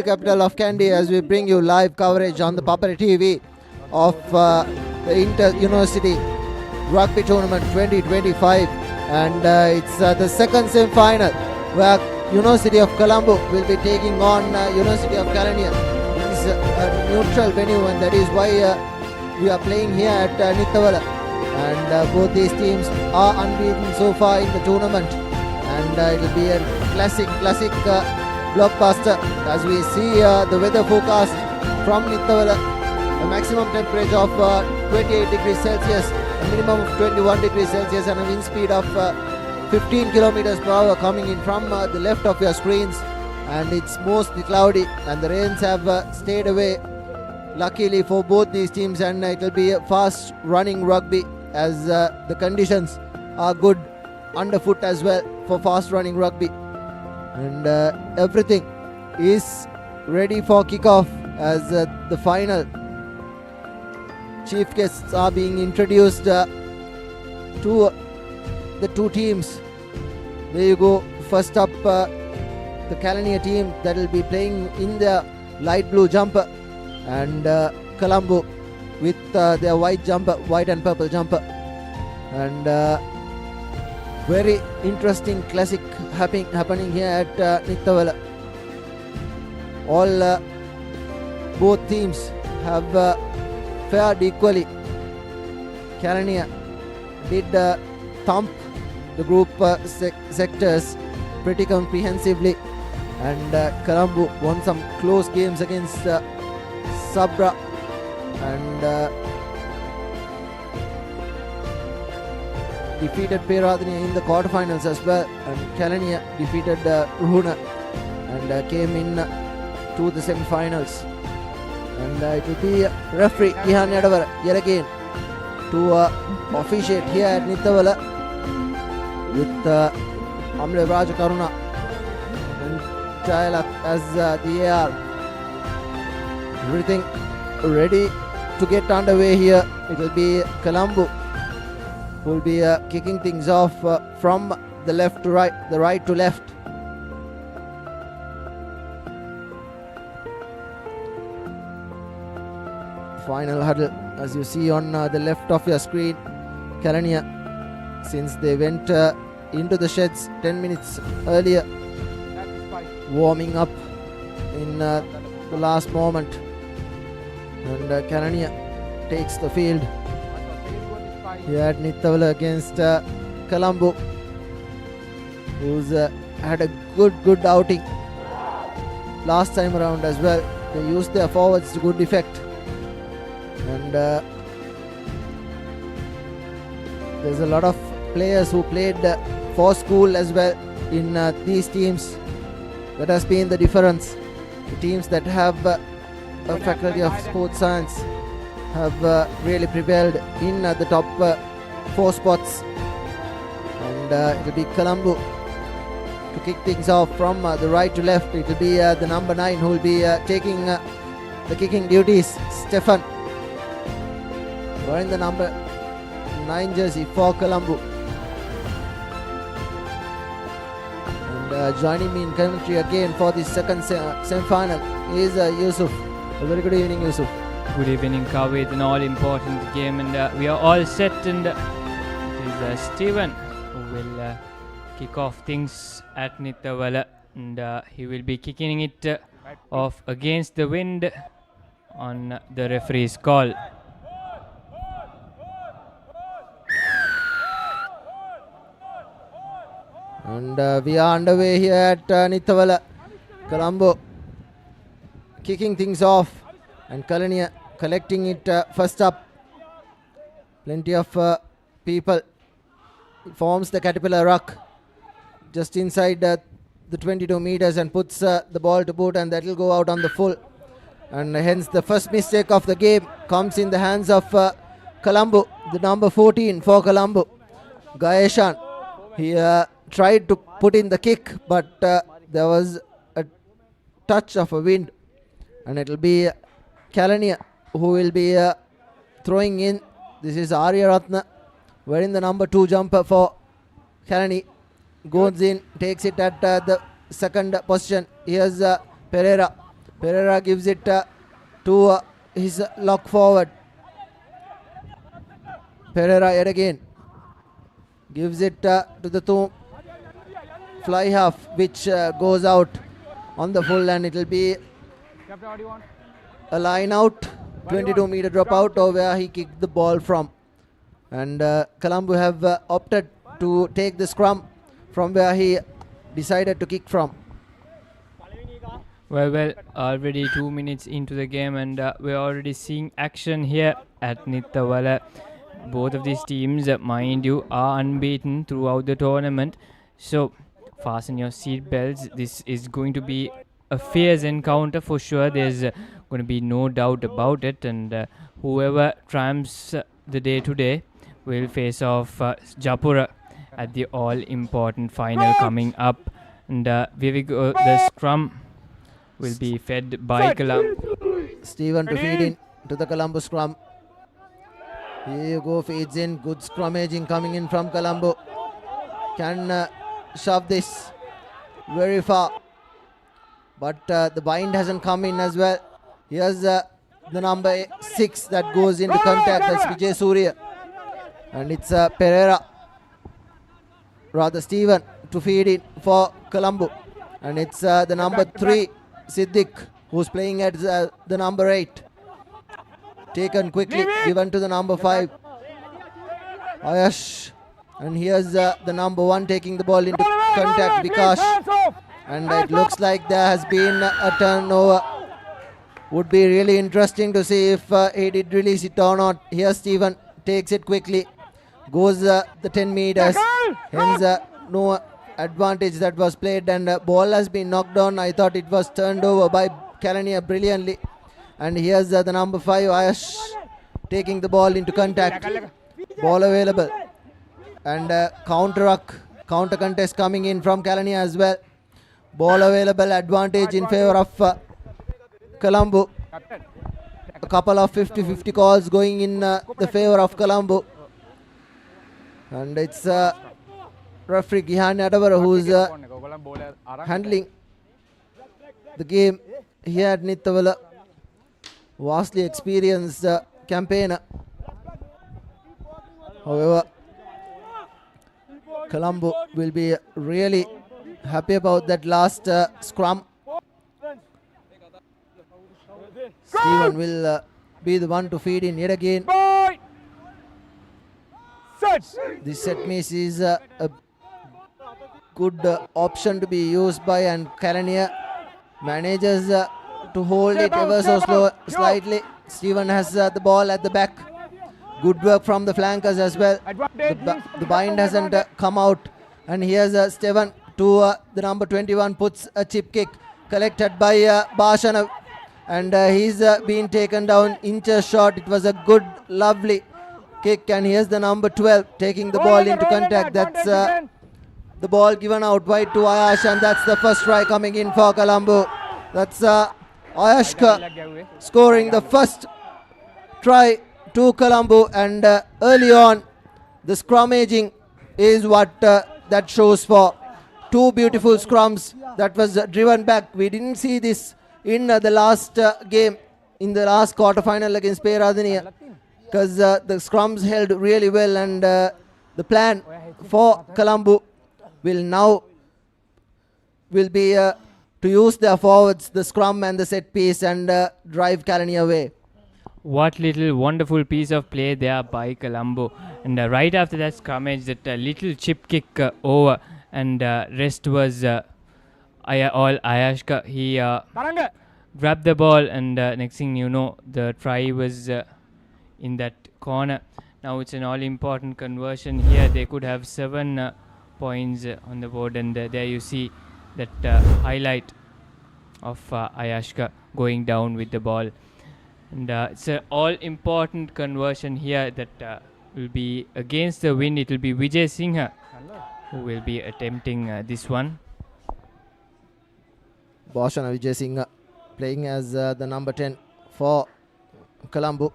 capital of Kandy, as we bring you live coverage on the Papare TV of the Inter-University Rugby Tournament 2025, and it's the second semi-final where University of Colombo will be taking on University of Kelaniya. This is a neutral venue, and that is why we are playing here at Nittawela, and both these teams are unbeaten so far in the tournament, and it will be a classic blockbuster. As we see the weather forecast from Nittawela, a maximum temperature of 28 degrees Celsius, a minimum of 21 degrees Celsius, and a wind speed of 15 kilometers per hour coming in from the left of your screens, and it's mostly cloudy, and the rains have stayed away luckily for both these teams, and it will be a fast running rugby as the conditions are good underfoot as well for fast running rugby, and everything is ready for kickoff as the final chief guests are being introduced to the two teams. There you go. First up, the Kelaniya team that will be playing in their light blue jumper, and Colombo with their white and purple jumper, and very interesting classic happening here at Nittawela. All both teams have fared equally. Kelaniya did thump the group sectors pretty comprehensively, and Colombo won some close games against Sabra, and defeated Peradeniya in the quarterfinals as well, and Kelaniya defeated Ruhuna and came in to the semi-finals, and it will be referee Ihan Yadavara yet again to officiate here at Nittawela with Amle Rajakaruna and Dialog as the AR. Everything ready to get underway here. It will be Colombo who will be kicking things off from the left to right, the right to left. Final huddle, as you see on the left of your screen. Kelaniya, since they went into the sheds 10 minutes earlier, warming up in the last moment, and Kelaniya takes the field here at Nittawela against Colombo, who's had a good outing last time around as well. They used their forwards to good effect, and there's a lot of players who played for school as well in these teams. That has been the difference. The teams that have a faculty of sports science have really prevailed in the top 4 spots, and it will be Colombo to kick things off from the right to left. It will be the number 9 who will be taking the kicking duties, Stefan, wearing the number 9 jersey for Colombo. And joining me in commentary again for the second semi-final is Yusuf. A very good evening, Yusuf. Good evening, Kavi. It's an all-important game, and we are all set, and it is Steven who will kick off things at Nittawela, and he will be kicking it off against the wind on the referee's call. And we are underway here at Nittawela. Colombo kicking things off, and Kelaniya collecting it first up. Plenty of people. It forms the caterpillar ruck just inside the 22 meters and puts the ball to boot, and that will go out on the full. And hence the first mistake of the game comes in the hands of Colombo, the number 14 for Colombo, Gaeshan. He tried to put in the kick, but there was a touch of a wind, and it will be Kelaniya who will be throwing in. This is Arya Ratna wearing the number 2 jumper for Kelaniya. Goes in, takes it at the second position. Here's Pereira Pereira gives it to his lock forward. Pereira yet again gives it to the fly half, which goes out on the full, and it will be a line out, 22-meter drop out, or where he kicked the ball from. And Colombo have opted to take the scrum from where he decided to kick from. Well, already 2 minutes into the game, and we're already seeing action here at Nittawela. Both of these teams, mind you, are unbeaten throughout the tournament. So, fasten your seat belts. This is going to be a fierce encounter for sure. There's going to be no doubt about it. And whoever triumphs the day today will face off Japura at the all-important final coming up. And here we go. The scrum will be fed by Colombo. Stephen to feed in to the Colombo scrum. Here you go, feeds in. Good scrummaging coming in from Colombo. Can shove this very far. But the bind hasn't come in as well. Here's the number 6 that goes into contact. That's Vijay Surya. And it's Pereira. Rather Stephen to feed in for Colombo. And it's the number 3. Siddiq, who's playing at the number 8. Taken quickly, given to the number 5. Ayash. And here's the number 1 taking the ball into contact, Vikash. And it looks like there has been a turnover. Would be really interesting to see if he did release it or not. Here Stephen takes it quickly. Goes the 10 meters. Hence no advantage that was played, and ball has been knocked down. I thought it was turned over by Kelaniya brilliantly. And here's the number 5, Ayash, taking the ball into contact. Ball available. And counter contest coming in from Kelaniya as well. Ball available, advantage in favor of Colombo. A couple of 50-50 calls going in the favor of Colombo. And it's referee Gihan Nittawela who's handling the game here at Nittawela. Vastly experienced campaigner. However, Colombo will be really happy about that last scrum. Stephen will be the one to feed in yet again. This set miss is a good option to be used by, and Kelaniya manages to hold it ever so slightly. Stephen has the ball at the back. Good work from the flankers as well. The bind hasn't come out. And here's Stephen to the number 21, puts a chip kick collected by Bashana. And he's been taken down inches short. It was a good, lovely kick. And here's the number 12 taking the ball into contact. That's the ball given out wide to Ayash, and that's the first try coming in for Colombo. That's Ayashka scoring the first try to Colombo, and early on the scrummaging is what that shows for. 2 beautiful scrums that was driven back. We didn't see this in the last game, in the last quarter-final against Peradeniya, because the scrums held really well, and the plan for Colombo will be to use their forwards, the scrum and the set piece, and drive Kelaniya away. What little wonderful piece of play there by Colombo. And right after that scrummage, that little chip kick over, and rest was all Ayashka. He grabbed the ball, and next thing you know, the try was in that corner. Now it's an all-important conversion here. They could have 7 points on the board, and there you see that highlight of Ayashka going down with the ball. And it's an all-important conversion here that will be against the wind. It will be Vijay Singha who will be attempting this one. Bashana Vijay Singha playing as the number 10 for Colombo.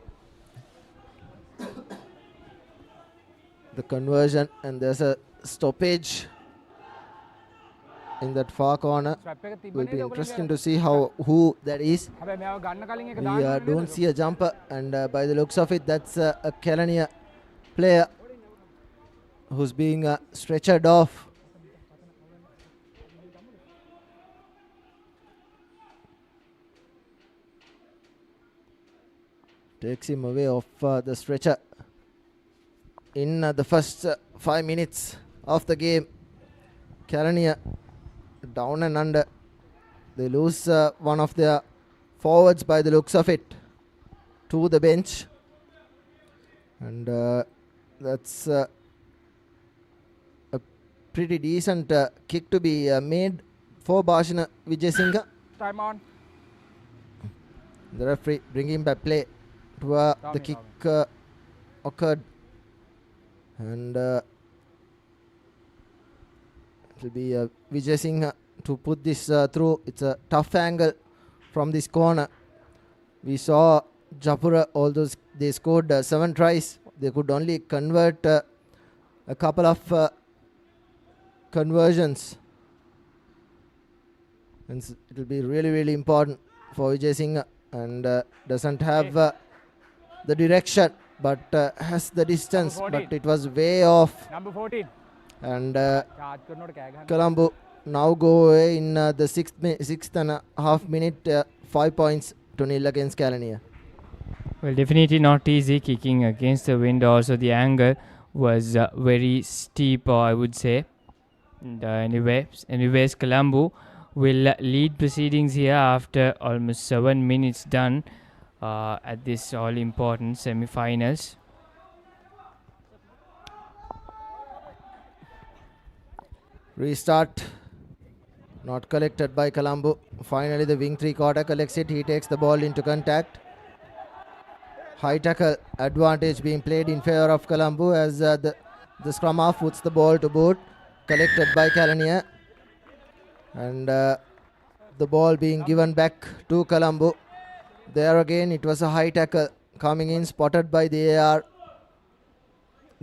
The conversion, and there's a stoppage. in that far corner. Will be interesting to see who that is. We don't see a jumper, and by the looks of it, that's a Kelaniya player who's being stretchered off. Takes him away off the stretcher in the first 5 minutes of the game. Kelaniya down and under. They lose one of their forwards by the looks of it to the bench, and that's a pretty decent kick to be made for Bhashana Vijayasinghe. Time on. The referee bringing back play to the kick occurred, and it will be Vijayasinghe to put this through. It's a tough angle from this corner. We saw Japura, although they scored 7 tries, they could only convert a couple of conversions, and it will be really important for Vijayasinghe, and doesn't have the direction, but has the distance, but it was way off. Number 14. And Colombo now go away in the sixth and a half minute, 5 points to nil against Kelaniya. Well, definitely not easy kicking against the wind. Also, the angle was very steep, or I would say. And, anyways, Colombo will lead proceedings here after almost 7 minutes done at this all-important semi-finals. Restart not collected by Colombo. Finally the wing 3/4 collects it. He takes the ball into contact. High tackle advantage being played in favor of Colombo as the scrum half puts the ball to boot. Collected by Kelaniya, and the ball being given back to Colombo. There again it was a high tackle coming in, spotted by the AR.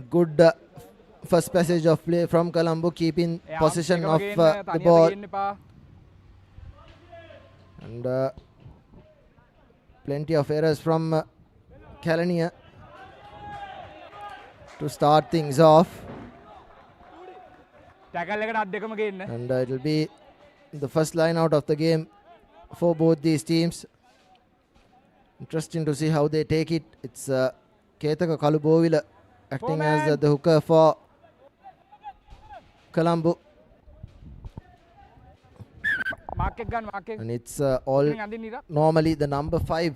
Good first passage of play from Colombo, keeping possession of the ball, and plenty of errors from Kelaniya to start things off. And it will be the first line out of the game for both these teams. Interesting to see how they take it. It's Ketaka Kalubovila acting as the hooker for Colombo. And it's all normally the number 5,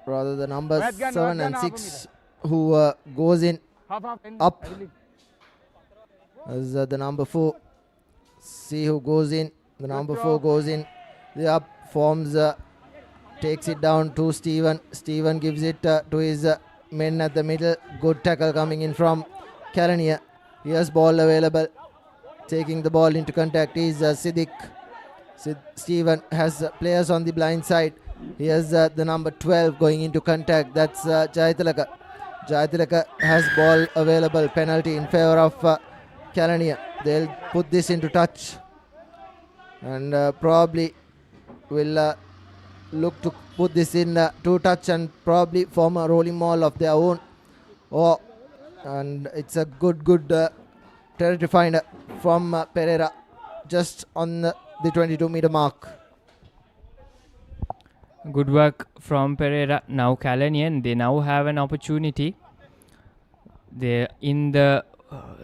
rather the numbers 7 and 6 who goes in up, as the number 4. See who goes in. The number 4 goes in. The up forms, takes it down to Steven. Steven gives it to his men at the middle. Good tackle coming in from Kelaniya. Here's ball available. Taking the ball into contact is Siddiq. Steven has players on the blind side. Here's the number 12 going into contact. That's Jayatilaka. Jayatilaka has ball available. Penalty in favor of Kelaniya. They'll put this into touch, and probably will look to put this in to touch and probably form a rolling maul of their own. And it's a good territory finder from Pereira, just on the 22-meter mark. Good work from Pereira. Now Kelaniya, they now have an opportunity. They're in the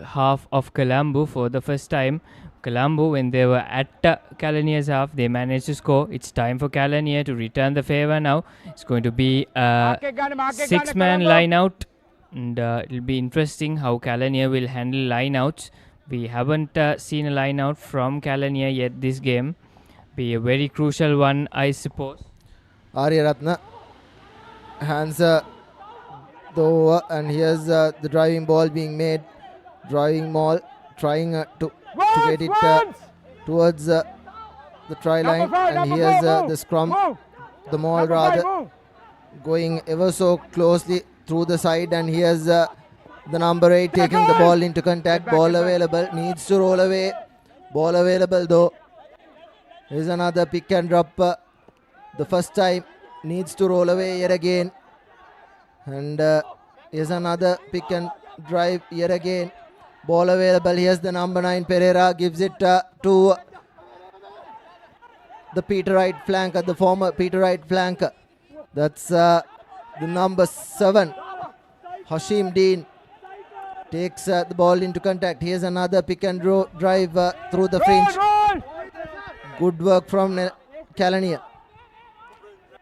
half of Colombo for the first time. Colombo, when they were at Kelaniya's half, they managed to score. It's time for Kelaniya to return the favor now. It's going to be a 6-man line out, and it'll be interesting how Kelaniya will handle line outs. We haven't seen a line out from Kelaniya yet this game. Be a very crucial one, I suppose. Aryaratna hands the over, and here's the driving ball being made. Driving ball, trying to get it towards the try line, and here's the scrum, the maul rather, going ever so closely through the side, and here's the number 8 taking the ball into contact. Ball available, needs to roll away Ball available though. Here's another pick and drop. The first time needs to roll away yet again. And here's another pick and drive yet again. Ball available. Here's the number 9 Pereira. Gives it to the Peter right flank, the former Peter right flank. That's the number 7 Hashim Dean. Takes the ball into contact. Here's another pick and drive through the fringe. Good work from Kelaniya.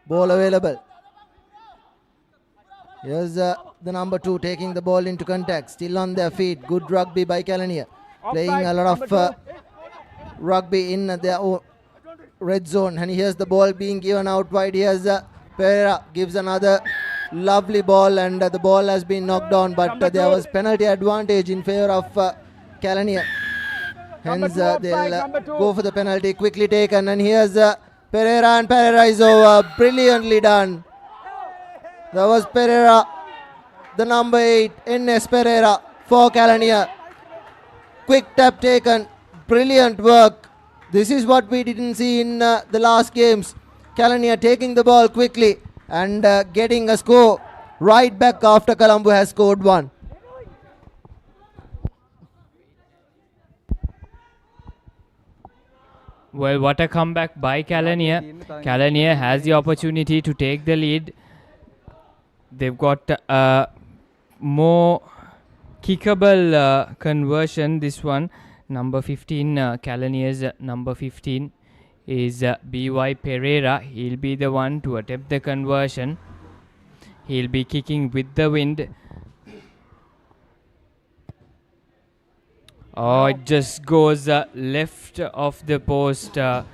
Ball available. Here's the number 2 taking the ball into contact. Still on their feet. Good rugby by Kelaniya. Playing a lot of rugby in their own red zone. And here's the ball being given out wide. Here's Pereira gives another lovely ball, and the ball has been knocked down, but there was penalty advantage in favor of Kelaniya. Hence they'll go for the penalty, quickly taken, and here's Pereira, and Pereira is over. Brilliantly done. That was Pereira, the number 8, NS Pereira for Kelaniya. Quick tap taken, brilliant work. This is what we didn't see in the last games. Kelaniya taking the ball quickly and getting a score right back after Colombo has scored one. Well, what a comeback by Kelaniya. Kelaniya has the opportunity to take the lead. They've got a more kickable conversion, this one. Number 15, Kelaniya's number 15 is BY Pereira. He'll be the one to attempt the conversion. He'll be kicking with the wind. Oh, it just goes left of the post. So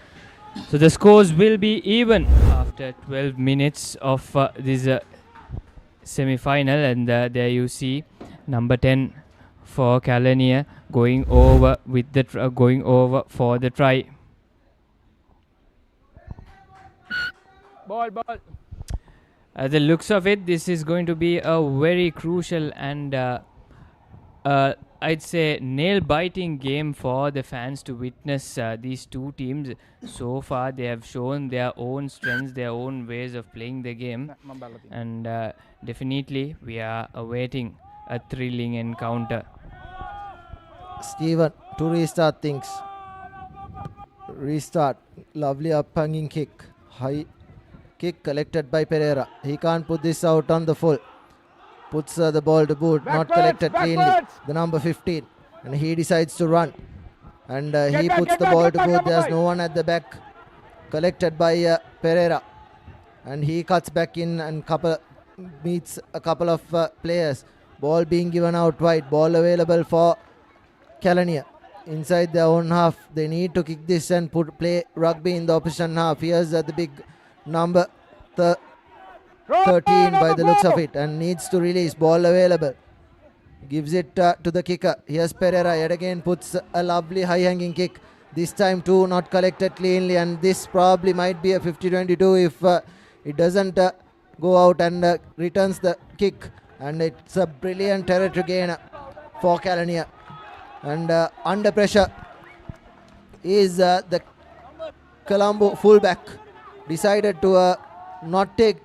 the scores will be even after 12 minutes of this semi-final. And there you see number 10 for Kelaniya going over with the going over for the try. Ball. The looks of it, this is going to be a very crucial and I'd say nail-biting game for the fans to witness. These two teams, so far they have shown their own strengths, their own ways of playing the game, and definitely we are awaiting a thrilling encounter. Stephen to restart things. Restart. Lovely up-hanging kick. High kick collected by Pereira. He can't put this out on the full. Puts the ball to boot. Not collected cleanly. The number 15. And he decides to run. And he puts the ball to boot. There's no one at the back. Collected by Pereira. And he cuts back in and meets a couple of players. Ball being given out wide. Ball available for Kelaniya. Inside their own half. They need to kick this and play rugby in the opposition half. Here's the big number 13 by the looks of it, and needs to release. Ball available. Gives it to the kicker. Here's Pereira yet again, puts a lovely high hanging kick. This time too not collected cleanly, and this probably might be a 50-22 if it doesn't go out and returns the kick. And it's a brilliant territory gain for Kelaniya. And under pressure is the Colombo fullback. Decided to not take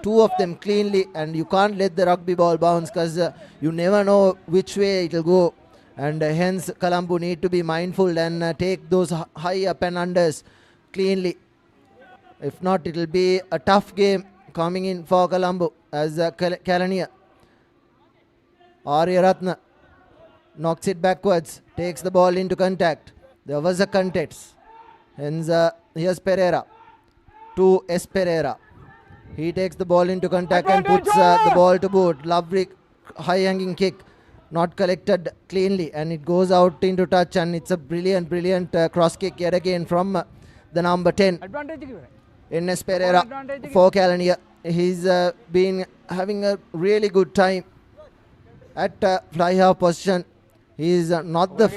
two of them cleanly, and you can't let the rugby ball bounce because you never know which way it will go, and hence Colombo need to be mindful and take those high up and unders cleanly. If not, it will be a tough game coming in for Colombo as Kelaniya. Aryaratna knocks it backwards, takes the ball into contact. There was a contest. Hence here's Pereira to S. Pereira. He takes the ball into contact and puts the ball to boot. Lovely high hanging kick. Not collected cleanly, and it goes out into touch, and it's a brilliant cross kick yet again from the number 10. NS Pereira for Kelaniya. He's been having a really good time at fly half position. He's not the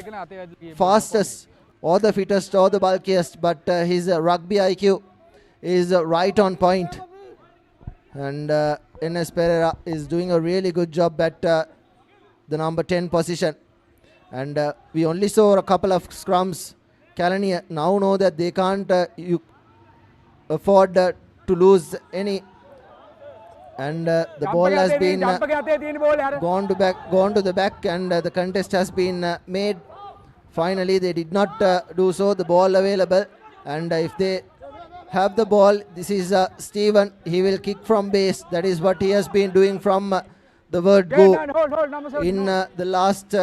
fastest or the fittest or the bulkiest, but his rugby IQ is right on point. And NS Pereira is doing a really good job at the number 10 position. and we only saw a couple of scrums. Kelaniya now know that they can't afford to lose any, and the ball has been gone to the back, and the contest has been made. Finally, they did not do so. The ball available, and if they have the ball, this is Stephen. He will kick from base. That is what he has been doing from the word go in the last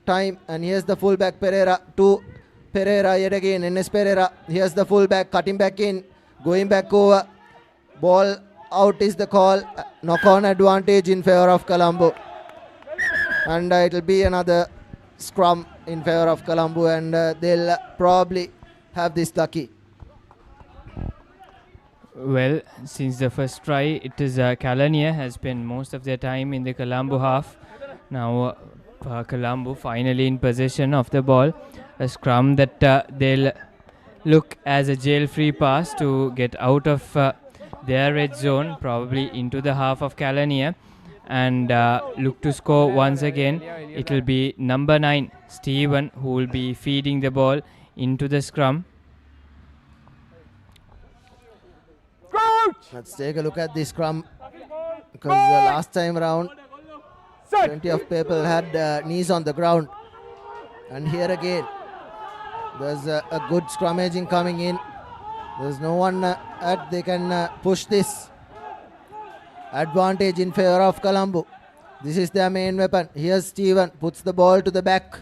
time. And here's the fullback Pereira to Pereira yet again. NS Pereira. Here's the fullback cutting back in, going back over. Ball out is the call. Knock on advantage in favor of Colombo, and it will be another scrum in favor of Colombo, and they'll probably have this lucky. Well, since the first try, it is Kelaniya has spent most of their time in the Colombo half. Now Colombo finally in possession of the ball. A scrum that they'll look as a jail-free pass to get out of their red zone, probably into the half of Kelaniya, and look to score once again. It will be number 9, Stephen, who will be feeding the ball into the scrum. Let's take a look at this scrum, because last time around plenty of people had knees on the ground, and here again there's a good scrummaging coming in. There's no one they can push this. Advantage in favor of Colombo. This is their main weapon. Here's Stephen, puts the ball to the back,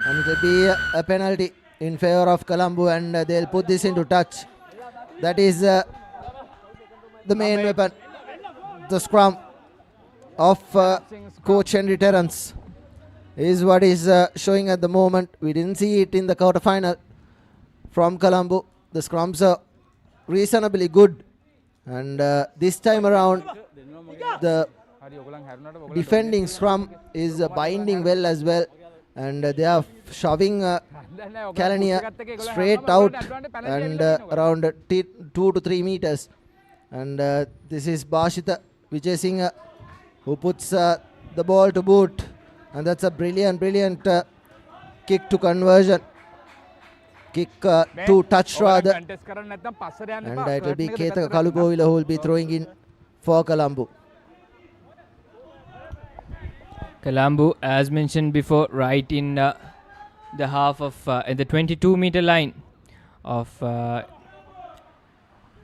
and it will be a penalty in favor of Colombo, and they'll put this into touch. That is the main weapon, the scrum of Coach Henry Terrence is what is showing at the moment. We didn't see it in the quarterfinal from Colombo. The scrums are reasonably good, and this time around the defending scrum is binding well as well, and they are shoving Kelaniya straight out and around 2 to 3 meters. And this is Bashita Vijay Singh who puts the ball to boot, and that's a brilliant kick to conversion, kick to touch rather, and it will be Ketaka Kalubovila who will be throwing in for Colombo. Colombo, as mentioned before, right in the half of the 22-meter line of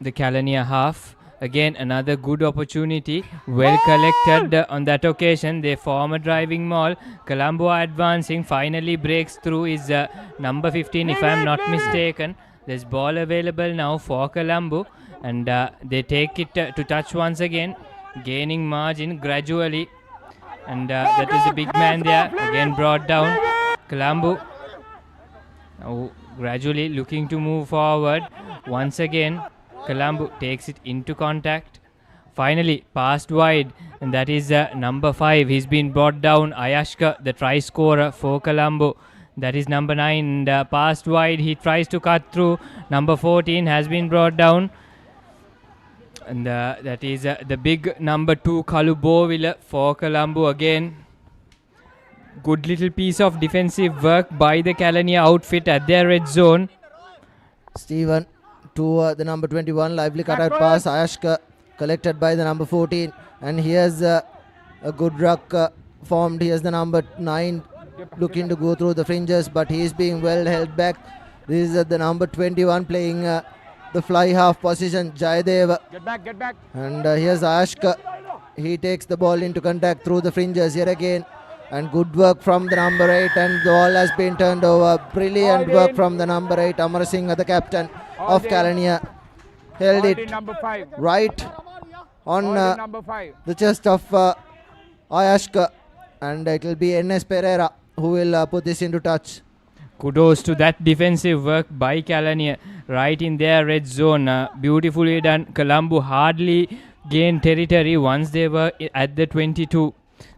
the Kelaniya half. Again, another good opportunity, well collected on that occasion. They form a driving maul. Colombo advancing, finally breaks through, is number 15 if I am not mistaken. There's ball available now for Colombo, and they take it to touch once again, gaining margin gradually, and that is a big man there, again brought down. Colombo now gradually looking to move forward once again. Colombo takes it into contact, finally passed wide, and that is number 5. He's been brought down, Ayashka, the try scorer for Colombo. That is number 9, and passed wide. He tries to cut through. Number 14 has been brought down, and that is the big number 2, Kalubovila for Colombo again. Good little piece of defensive work by the Kelaniya outfit at their red zone. Stephen to the number 21, lively cut out pass. Ayashka collected by the number 14, and here's a good ruck formed. Here's the number 9 looking to go through the fringes, but he is being well held back. This is the number 21 playing the fly half position, Jayadev. Get back. And here's Ayashka. He takes the ball into contact through the fringes here again, and good work from the number 8, and the ball has been turned over. Brilliant work from the number 8, Amar Singh, the captain of Kelaniya. Held it right on the chest of Ayashka, and it will be NS Pereira who will put this into touch. Kudos to that defensive work by Kelaniya right in their red zone. Beautifully done. Colombo hardly gained territory once they were at the 22.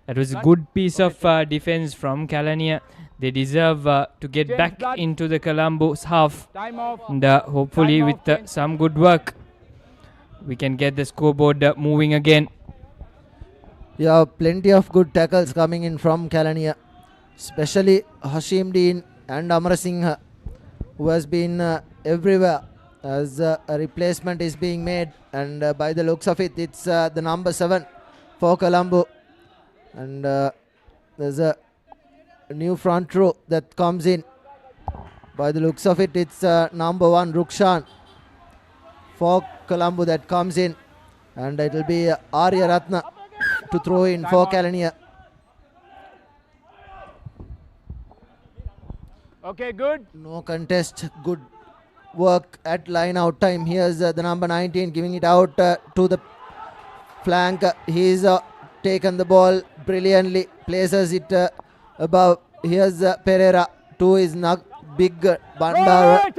That was a good piece of defense from Kelaniya. They deserve to get back into the Colombo's half, and hopefully with some good work we can get the scoreboard moving again. Yeah, plenty of good tackles coming in from Kelaniya. especially Hashim Dean and Amar Singh, who has been everywhere as a replacement is being made, and by the looks of it, it's the number 7 for Colombo, and there's a new front row that comes in. By the looks of it, it's number 1 Rukshan for Colombo that comes in, and it will be Arya Ratna to throw in for Kelaniya. Okay, good. No contest, good work at line out time. Here's the number 19 giving it out to the flank. He's taken the ball brilliantly, places it above. Here's Pereira to his big Bandara.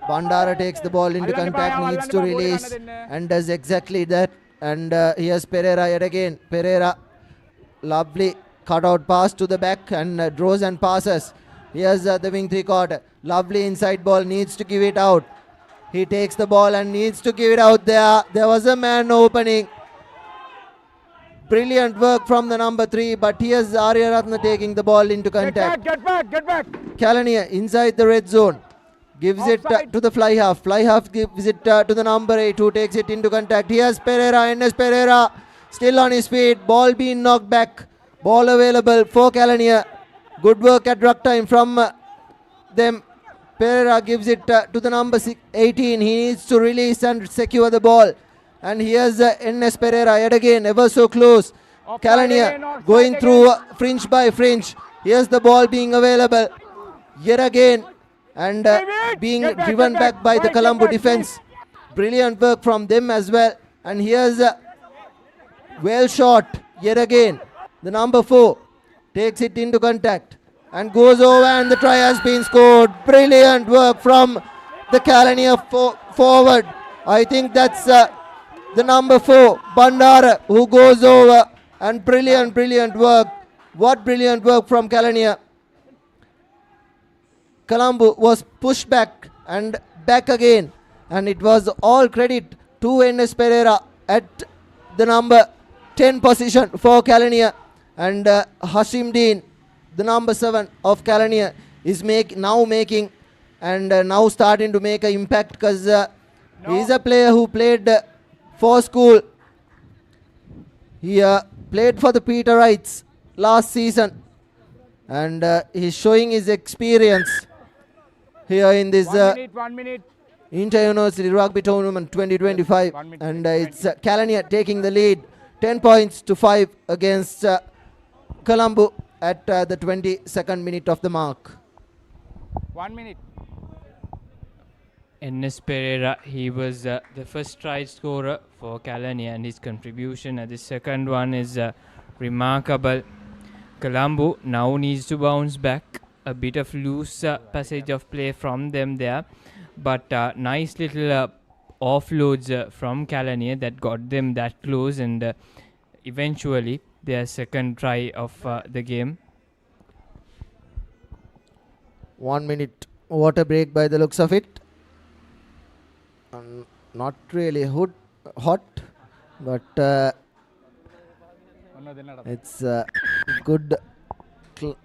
Bandara takes the ball into contact, needs to release and does exactly that. And here's Pereira yet again. Pereira, lovely cutout pass to the back and draws and passes. Here's the wing 3/4. Lovely inside ball, needs to give it out. He takes the ball and needs to give it out there. There was a man opening. Brilliant work from the number 3, but here's Arya Ratna taking the ball into contact. Get back. Kelaniya inside the red zone. Gives it to the fly half. Fly half gives it to the number 8 who takes it into contact. Here's Pereira, NS Pereira still on his feet. Ball being knocked back. Ball available for Kelaniya. Good work at ruck time from them. Pereira gives it to the number 18. He needs to release and secure the ball. And here's NS Pereira yet again, ever so close. Kelaniya going through fringe by fringe. Here's the ball being available yet again. And being driven back by the Colombo defense. Brilliant work from them as well. And here's well shot yet again. The number 4 takes it into contact and goes over, and the try has been scored. Brilliant work from the Kelaniya forward. I think that's the number 4 Bandara who goes over, and brilliant work. What brilliant work from Kelaniya. Colombo was pushed back and back again, and it was all credit to NS Pereira at the number 10 position for Kelaniya. And Hashim Dean, the number 7 of Kelaniya, is now making and now starting to make an impact, because he is a player who played for school. He played for the Peterites last season, and he's showing his experience here in this 1 minute. Inter-University Rugby Tournament 2025. And it's Kelaniya taking the lead 10 points to 5 against Colombo at the 22nd minute of the mark. 1 minute. NS Pereira, he was the first try scorer for Kelaniya, and his contribution at the second one is remarkable. Colombo now needs to bounce back. A bit of loose passage of play from them there, but nice little offloads from Kelaniya that got them that close, and eventually their second try of the game. 1 minute water break by the looks of it. Not really hot, but it's good.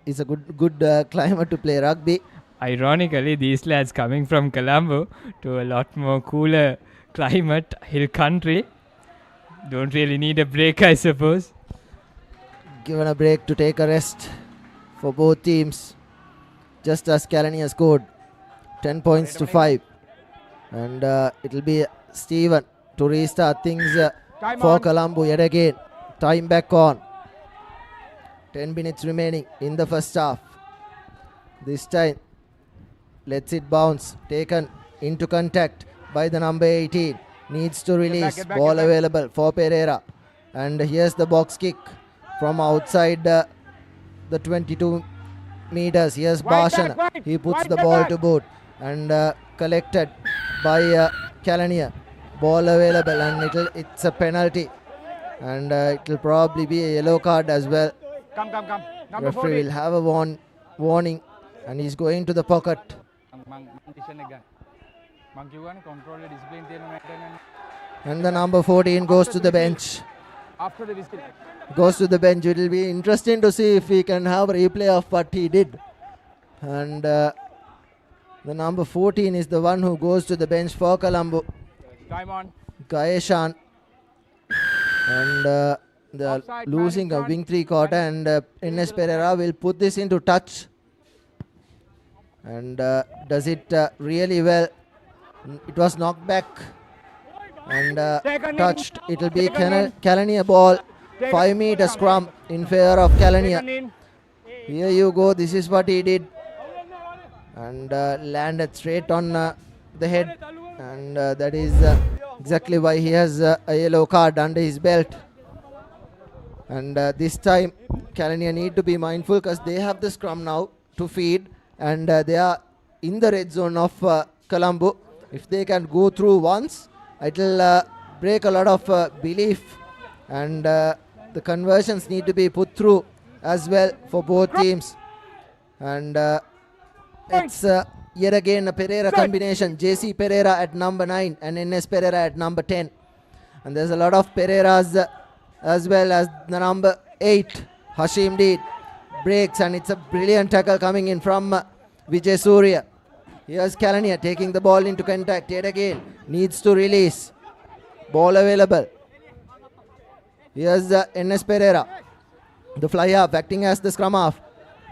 It's a good climate to play rugby. Ironically, these lads coming from Colombo to a lot more cooler climate, hill country, don't really need a break, I suppose. Given a break to take a rest for both teams, just as Kelaniya scored 10 points to 5. And it will be Stephen to restart things for Colombo yet again. Time back on. 10 minutes remaining in the first half. This time, lets it bounce. Taken into contact by the number 18. Needs to release. Ball available for Pereira. And here's the box kick from outside the 22 meters. Here's Bharshan. He puts the ball to boot. And collected by Kelaniya. Ball available, and it's a penalty. And it will probably be a yellow card as well. Come. Number Referee 14. will have a warning, and he's going to the pocket. And the number 14 goes to the bench. After the whistle. Goes to the bench. It will be interesting to see if we can have a replay of what he did. And the number 14 is the one who goes to the bench for Colombo, Time on. Gaeshan. And they are Offside, losing man a in wing front. 3/4, and Ines Pereira will put this into touch. And does it really well. It was knocked back and Taken in. touched. It will be Taken in. Kelaniya ball. Taken- 5-meter scrum in favor of Kelaniya. Taken in. Here you go. This is what he did. And landed straight on the head. And that is exactly why he has a yellow card under his belt. And this time Kelaniya need to be mindful because they have the scrum now to feed. And they are in the red zone of Colombo. If they can go through once, it will break a lot of belief. And the conversions need to be put through as well for both teams. And it's yet again a Pereira combination. JC Pereira at number 9 and Ines Pereira at number 10. And there's a lot of Pereiras as well as the number 8. Hashim Deed breaks, and it's a brilliant tackle coming in from Vijay Surya. Here's Kelaniya taking the ball into contact yet again. Needs to release. Ball available. Here's Ines Pereira. The fly half acting as the scrum half.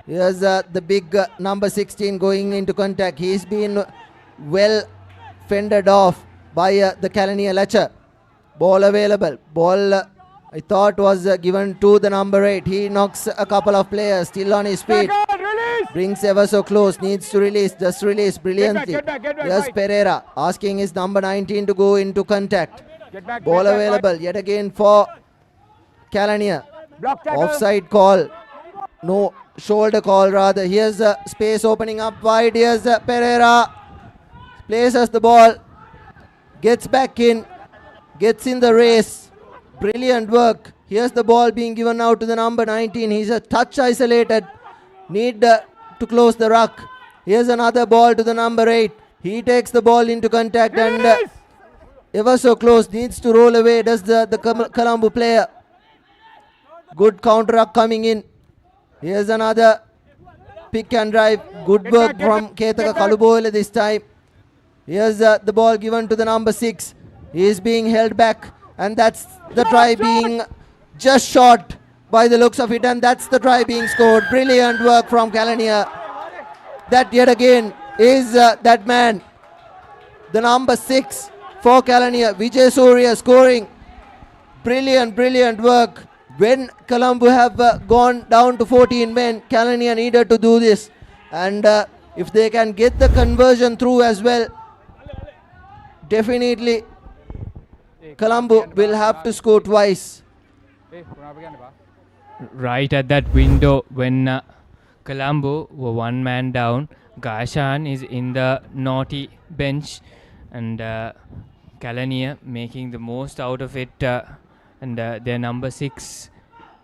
Here's the big number 16 going into contact. He's been well fended off by the Kelaniya Lecture. Ball available. Ball I thought was given to the number 8. He knocks a couple of players still on his feet. Taken, release. Brings ever so close. Needs to release. Just release brilliantly. Get back, Here's right. Pereira asking his number 19 to go into contact. Get back. Ball get back, available yet again for Kelaniya. right. Block tackle. Offside call. No, shoulder call rather. Here's space opening up wide. Here's Pereira. Places the ball. Gets back in. Gets in the race. Brilliant work. Here's the ball being given out to the number 19. He's a touch isolated. Need to close the ruck. Here's another ball to the number 8. He takes the ball into contact and Release. ever so close. Needs to roll away. Does the Colombo player. Good counter up coming in. Here's another pick and drive. Good Get work back, get from back, Ketaka get back. Kaluboyle this time. Here's the ball given to the number 6. He is being held back, and that's the try being just short by the looks of it, and that's the try being scored. Brilliant work from Kelaniya. That yet again is that man, the number 6 for Kelaniya, Vijay Surya, scoring. Brilliant work. When Colombo have gone down to 14 men, Kelaniya needed to do this. And if they can get the conversion through as well, definitely Colombo will have to score twice. Hey, kunapa ganne ba? Right at that window when Colombo were one man down, Gaeshan is in the naughty bench, and Kelaniya making the most out of it, and their number 6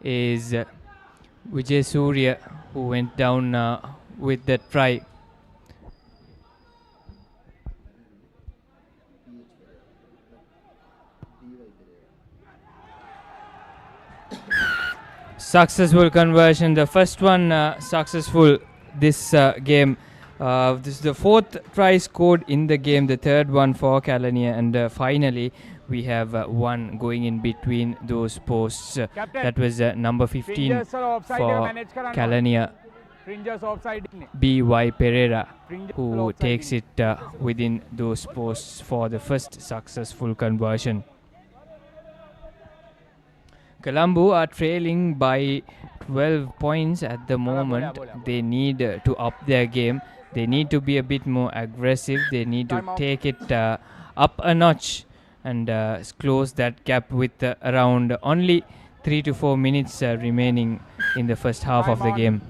is Vijay Surya, who went down with that try. Successful conversion, the first one successful this game. This is the 4th try scored in the game, the 3rd one for Kelaniya, and finally we have one going in between those posts. Captain. That was number 15 Fringes are offside, for manage karana. Kelaniya, Fringes offside ne. B.Y. Pereira, Fringes who offside takes ne. it within those posts for the first successful conversion. Colombo are trailing by 12 points at the moment. They need to up their game. They need to be a bit more aggressive. They need to Time out. take it up a notch and close that gap with around only 3 to 4 minutes remaining in the first half of the Time on. game.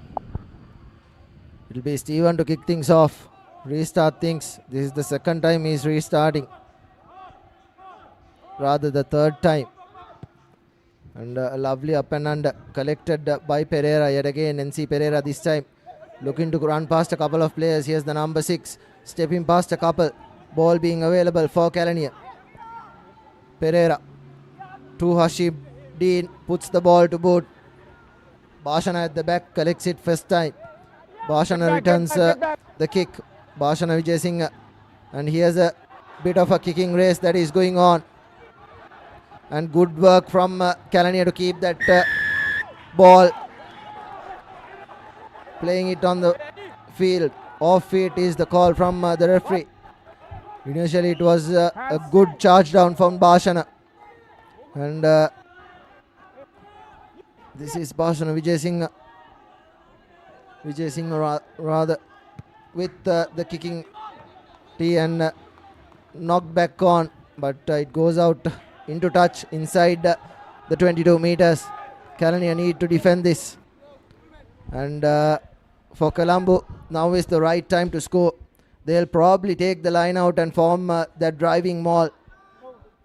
It'll be Steven to kick things off, restart things. This is the second time he's restarting, rather the third time. And a lovely up and under collected by Pereira yet again. NC Pereira this time looking to run past a couple of players. Here's the number 6 stepping past a couple. Ball being available for Kelaniya. Pereira to Hashim Dean puts the ball to boot. Bhashana at the back collects it first time. Bhashana returns the kick. Bhashana Vijay Singh, and here's a bit of a kicking race that is going on. And good work from Kelaniya to keep that ball. Playing it on the field. Off feet is the call from the referee. Initially it was a good charge down from Bhashana. And this is Bhashana Vijay Singh. Vijay Singh rather with the kicking tee and knocked back on. But it goes out into touch inside the 22 meters. Kelaniya need to defend this. And for Colombo, now is the right time to score. They'll probably take the line out and form that driving maul.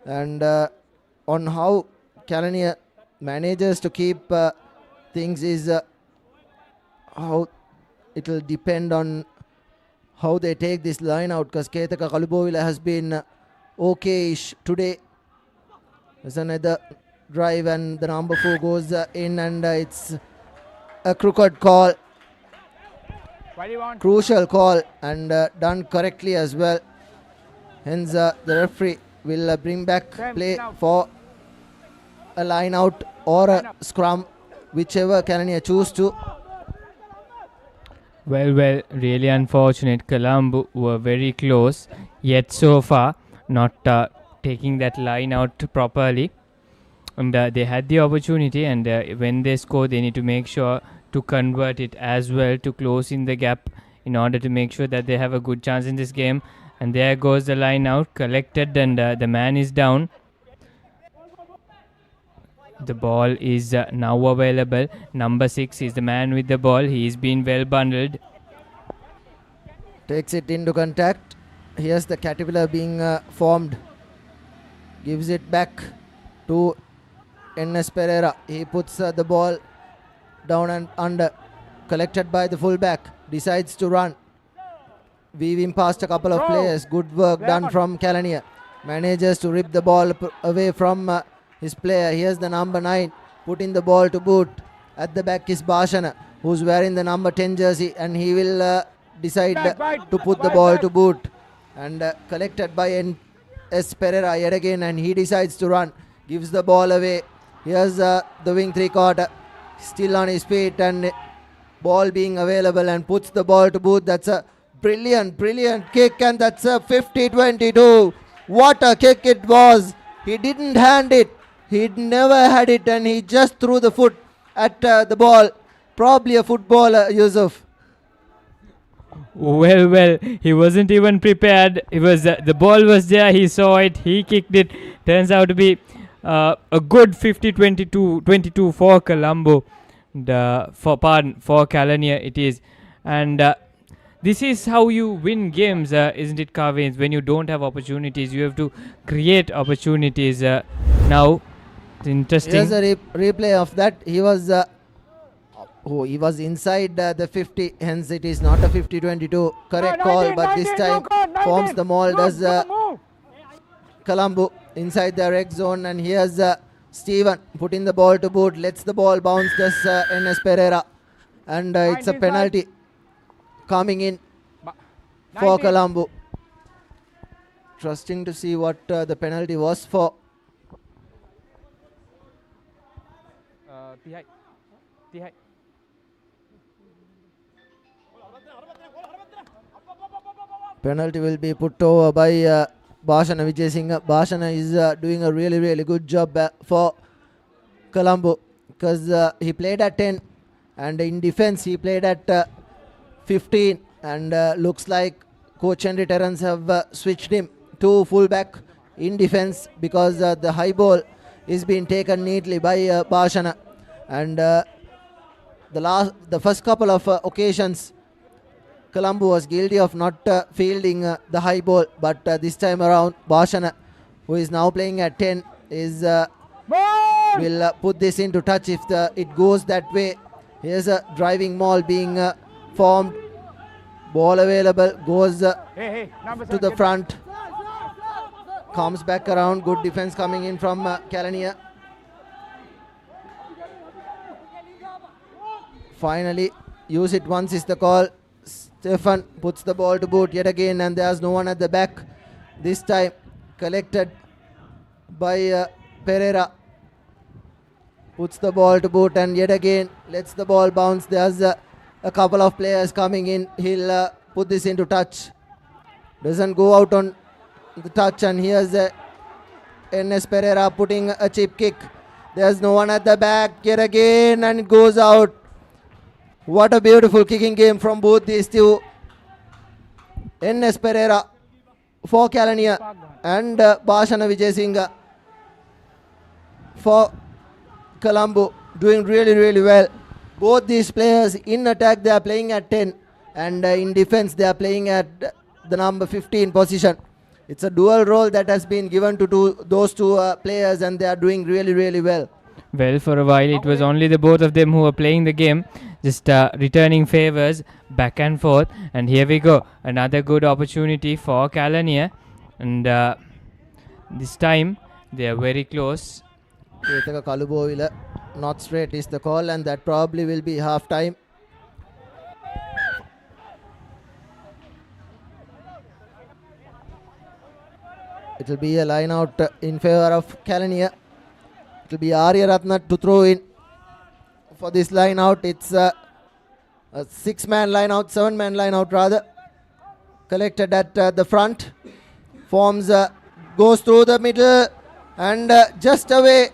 And on how Kelaniya manages to keep things is how it will depend on how they take this line out, because Ketaka Kalubovila has been okay-ish today. There's another drive and the number 4 goes in, and it's a crooked call. Crucial call, and done correctly as well. Hence the referee will bring back play for a line out or a scrum, whichever Kelaniya choose to. Well, really unfortunate. Colombo were very close, yet so far not taking that line out properly. And they had the opportunity, and when they score, they need to make sure to convert it as well, to close in the gap in order to make sure that they have a good chance in this game. And there goes the line out, collected, and the man is down. The ball is now available. Number 6 is the man with the ball. He's been well bundled. Takes it into contact. Here's the caterpillar being formed. Gives it back to N.S. Pereira. He puts the ball down and under. Collected by the fullback. Decides to run. Weaving past a couple of players. Good work done from Kelaniya. Manages to rip the ball away from his player. Here's the number 9. Putting the ball to boot. At the back is Bhashana, who's wearing the number 10 jersey, and he will decide to put the ball to boot. And collected by N.S. Pereira yet again, and he decides to run. Gives the ball away. Here's the wing 3/4. Still on his feet, and ball being available, and puts the ball to boot. That's a brilliant kick, and that's a 50-22. What a kick it was. He didn't hand it. He never had it, and he just threw the foot at the ball. Probably a footballer, Yusuf. Well, he wasn't even prepared. It was the ball was there. He saw it. He kicked it. Turns out to be a good 50-22 for Colombo. For Kelaniya it is. And this is how you win games, isn't it, Kavins? When you don't have opportunities, you have to create opportunities. Now, it's interesting. Here's a replay of that. He was inside the 50, hence it is not a 50-22 correct call, but this time forms the maul, does Colombo inside the red zone. And here's Stephen putting the ball to boot, lets the ball bounce, does N.S. Pereira, and it's a penalty coming in for Colombo. Trusting to see what the penalty was for. Tihai. Penalty will be put over by Bhashana Vijay Singh. Bhashana is doing a really good job for Colombo, because he played at 10, and in defense he played at 15, and looks like Coach Henry Terrence have switched him to fullback in defense, because the high ball is being taken neatly by Bhashana. And the first couple of occasions Colombo was guilty of not fielding the high ball, but this time around Bhashana, who is now playing at 10, is will put this into touch if it goes that way. Here's a driving maul being formed. Ball available, goes to the front, comes back around. Good defense coming in from Kelaniya. Finally, use it once is the call. Stefan puts the ball to boot yet again, and there's no one at the back. This time collected by Pereira. Puts the ball to boot and yet again lets the ball bounce. There's a couple of players coming in. He'll put this into touch. Doesn't go out on the touch, and here's Enes Pereira putting a chip kick. There's no one at the back yet again, and it goes out. What a beautiful kicking game from both these two. Enes Pereira for Kelaniya and Bhashana Vijayasinghe for Colombo, doing really well. Both these players in attack they are playing at 10, and in defense they are playing at the number 15 position. It's a dual role that has been given to those two players, and they are doing really well. Well, for a while it was only the both of them who were playing the game, just returning favors back and forth. And here we go, another good opportunity for Kelaniya, and this time they are very close. Ketaka Kalubovila, not straight is the call, and that probably will be half time. It will be a line out in favor of Kelaniya. It will be Arya Ratna to throw in for this line out. It's a 6-man line out, 7-man line out rather. Collected at the front. Forms goes through the middle and just away,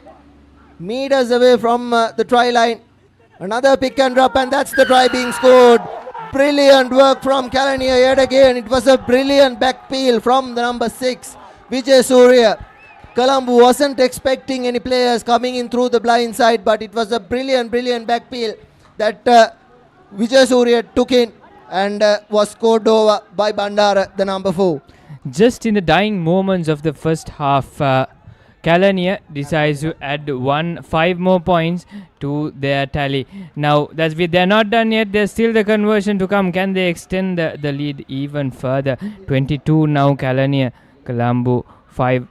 meters away from the try line. Another pick and drop, and that's the try being scored. Brilliant work from Kelaniya yet again. It was a brilliant back peel from the number 6. Vijay Surya. Colombo wasn't expecting any players coming in through the blind side, but it was a brilliant back peel that Vijay Surya took in and was scored over by Bandara, the number 4. Just in the dying moments of the first half, Kelaniya decides to add 5 more points to their tally. Now, they're not done yet. There's still the conversion to come. Can they extend the lead even further? 22 now, Kelaniya. Colombo 5.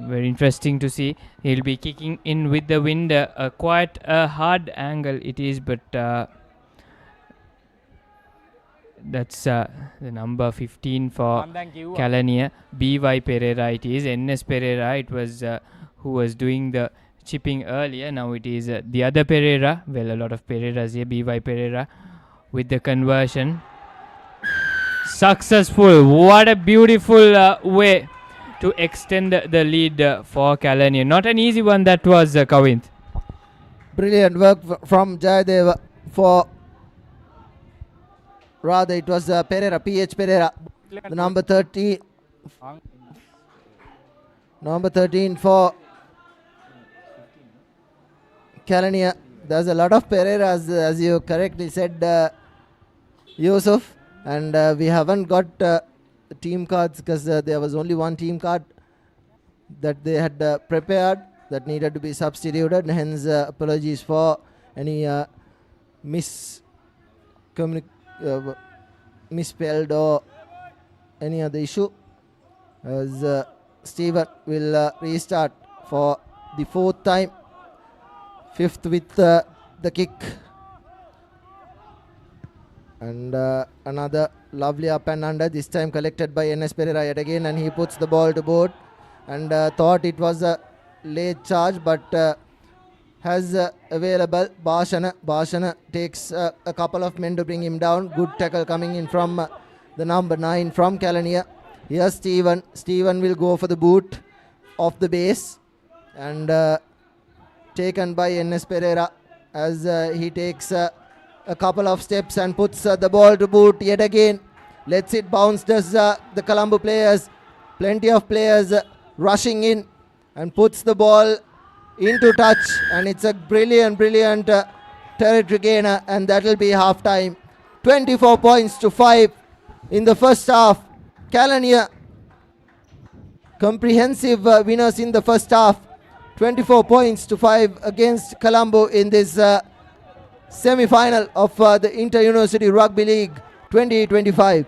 Very interesting to see. He'll be kicking in with the wind. Quite a hard angle it is, but that's the number 15 for Kelaniya. BY Pereira it is. Enes Pereira it was who was doing the chipping earlier. Now it is the other Pereira. Well, a lot of Pereiras here. BY Pereira with the conversion. Successful. What a beautiful way to extend the lead for Kelaniya. Not an easy one that was, Kavind. Brilliant work from Jayadeva for, rather it was Pereira, PH Pereira, the number 13. Number 13 for Kelaniya. There's a lot of Pereiras, as you correctly said, Yusuf. And we haven't got team cards because there was only one team card that they had prepared that needed to be substituted. Hence, apologies for any misspelled or any other issue. As Stephen will restart for the 4th time, 5th with the kick. And another lovely up and under, this time collected by Enes Pereira yet again, and he puts the ball to board and thought it was a late charge, but has available Bhashana takes a couple of men to bring him down. Good tackle coming in from the number 9 from Kelaniya. Here's Stephen will go for the boot off the base and taken by Enes Pereira as he takes a couple of steps and puts the ball to boot yet again. Lets it bounce. Does the Colombo players, plenty of players rushing in, and puts the ball into touch, and it's a brilliant territory gainer, and that will be half time. 24 points to 5 in the first half. Kelaniya comprehensive winners in the first half. 24 points to 5 against Colombo in this semi-final of the Inter-University Rugby League 2025.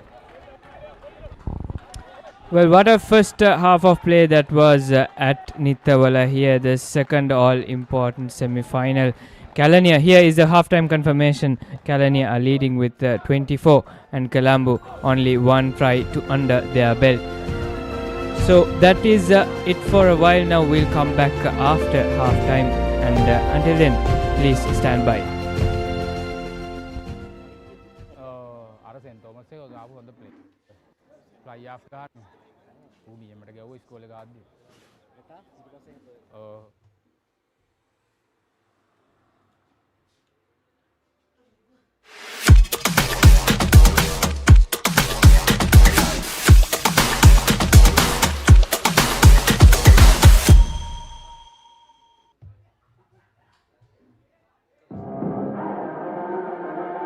Well, what a first half of play that was at Nittawela here, the second all-important semi-final Kelaniya, here is the halftime confirmation. Kelaniya are leading with 24 and Colombo only one try to under their belt. So that is it for a while. Now we'll come back after halftime, and until then please stand by. Arsen Thomas se abu on the play. Fly after. Uni yamadaga wo isko lega adi.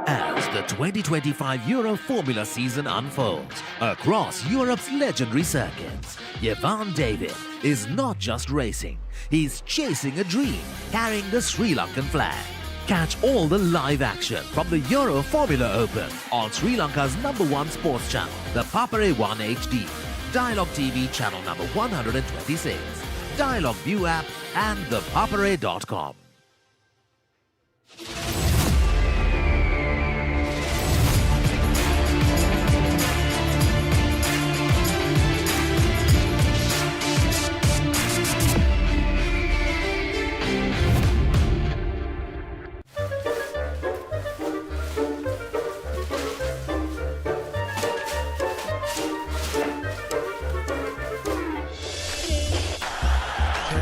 As the 2025 Euro Formula season unfolds across Europe's legendary circuits, Jevan David is not just racing, he's chasing a dream, carrying the Sri Lankan flag. Catch all the live action from the Euro Formula Open on Sri Lanka's #1 sports channel, the Papare 1 HD, Dialog TV channel number 126, Dialog ViU app and ThePapare.com.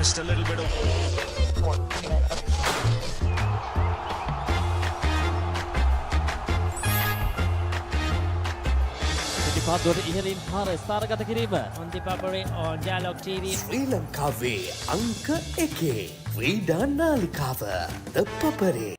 Just a little bit of පිටිපස්වල ඉහළින් පාර ස්ථානගත කිරීම on the Papare on Dialog TV. ශ්‍රී ලංකාවේ අංක 1 ක්‍රීඩා නාලිකාව ThePapare.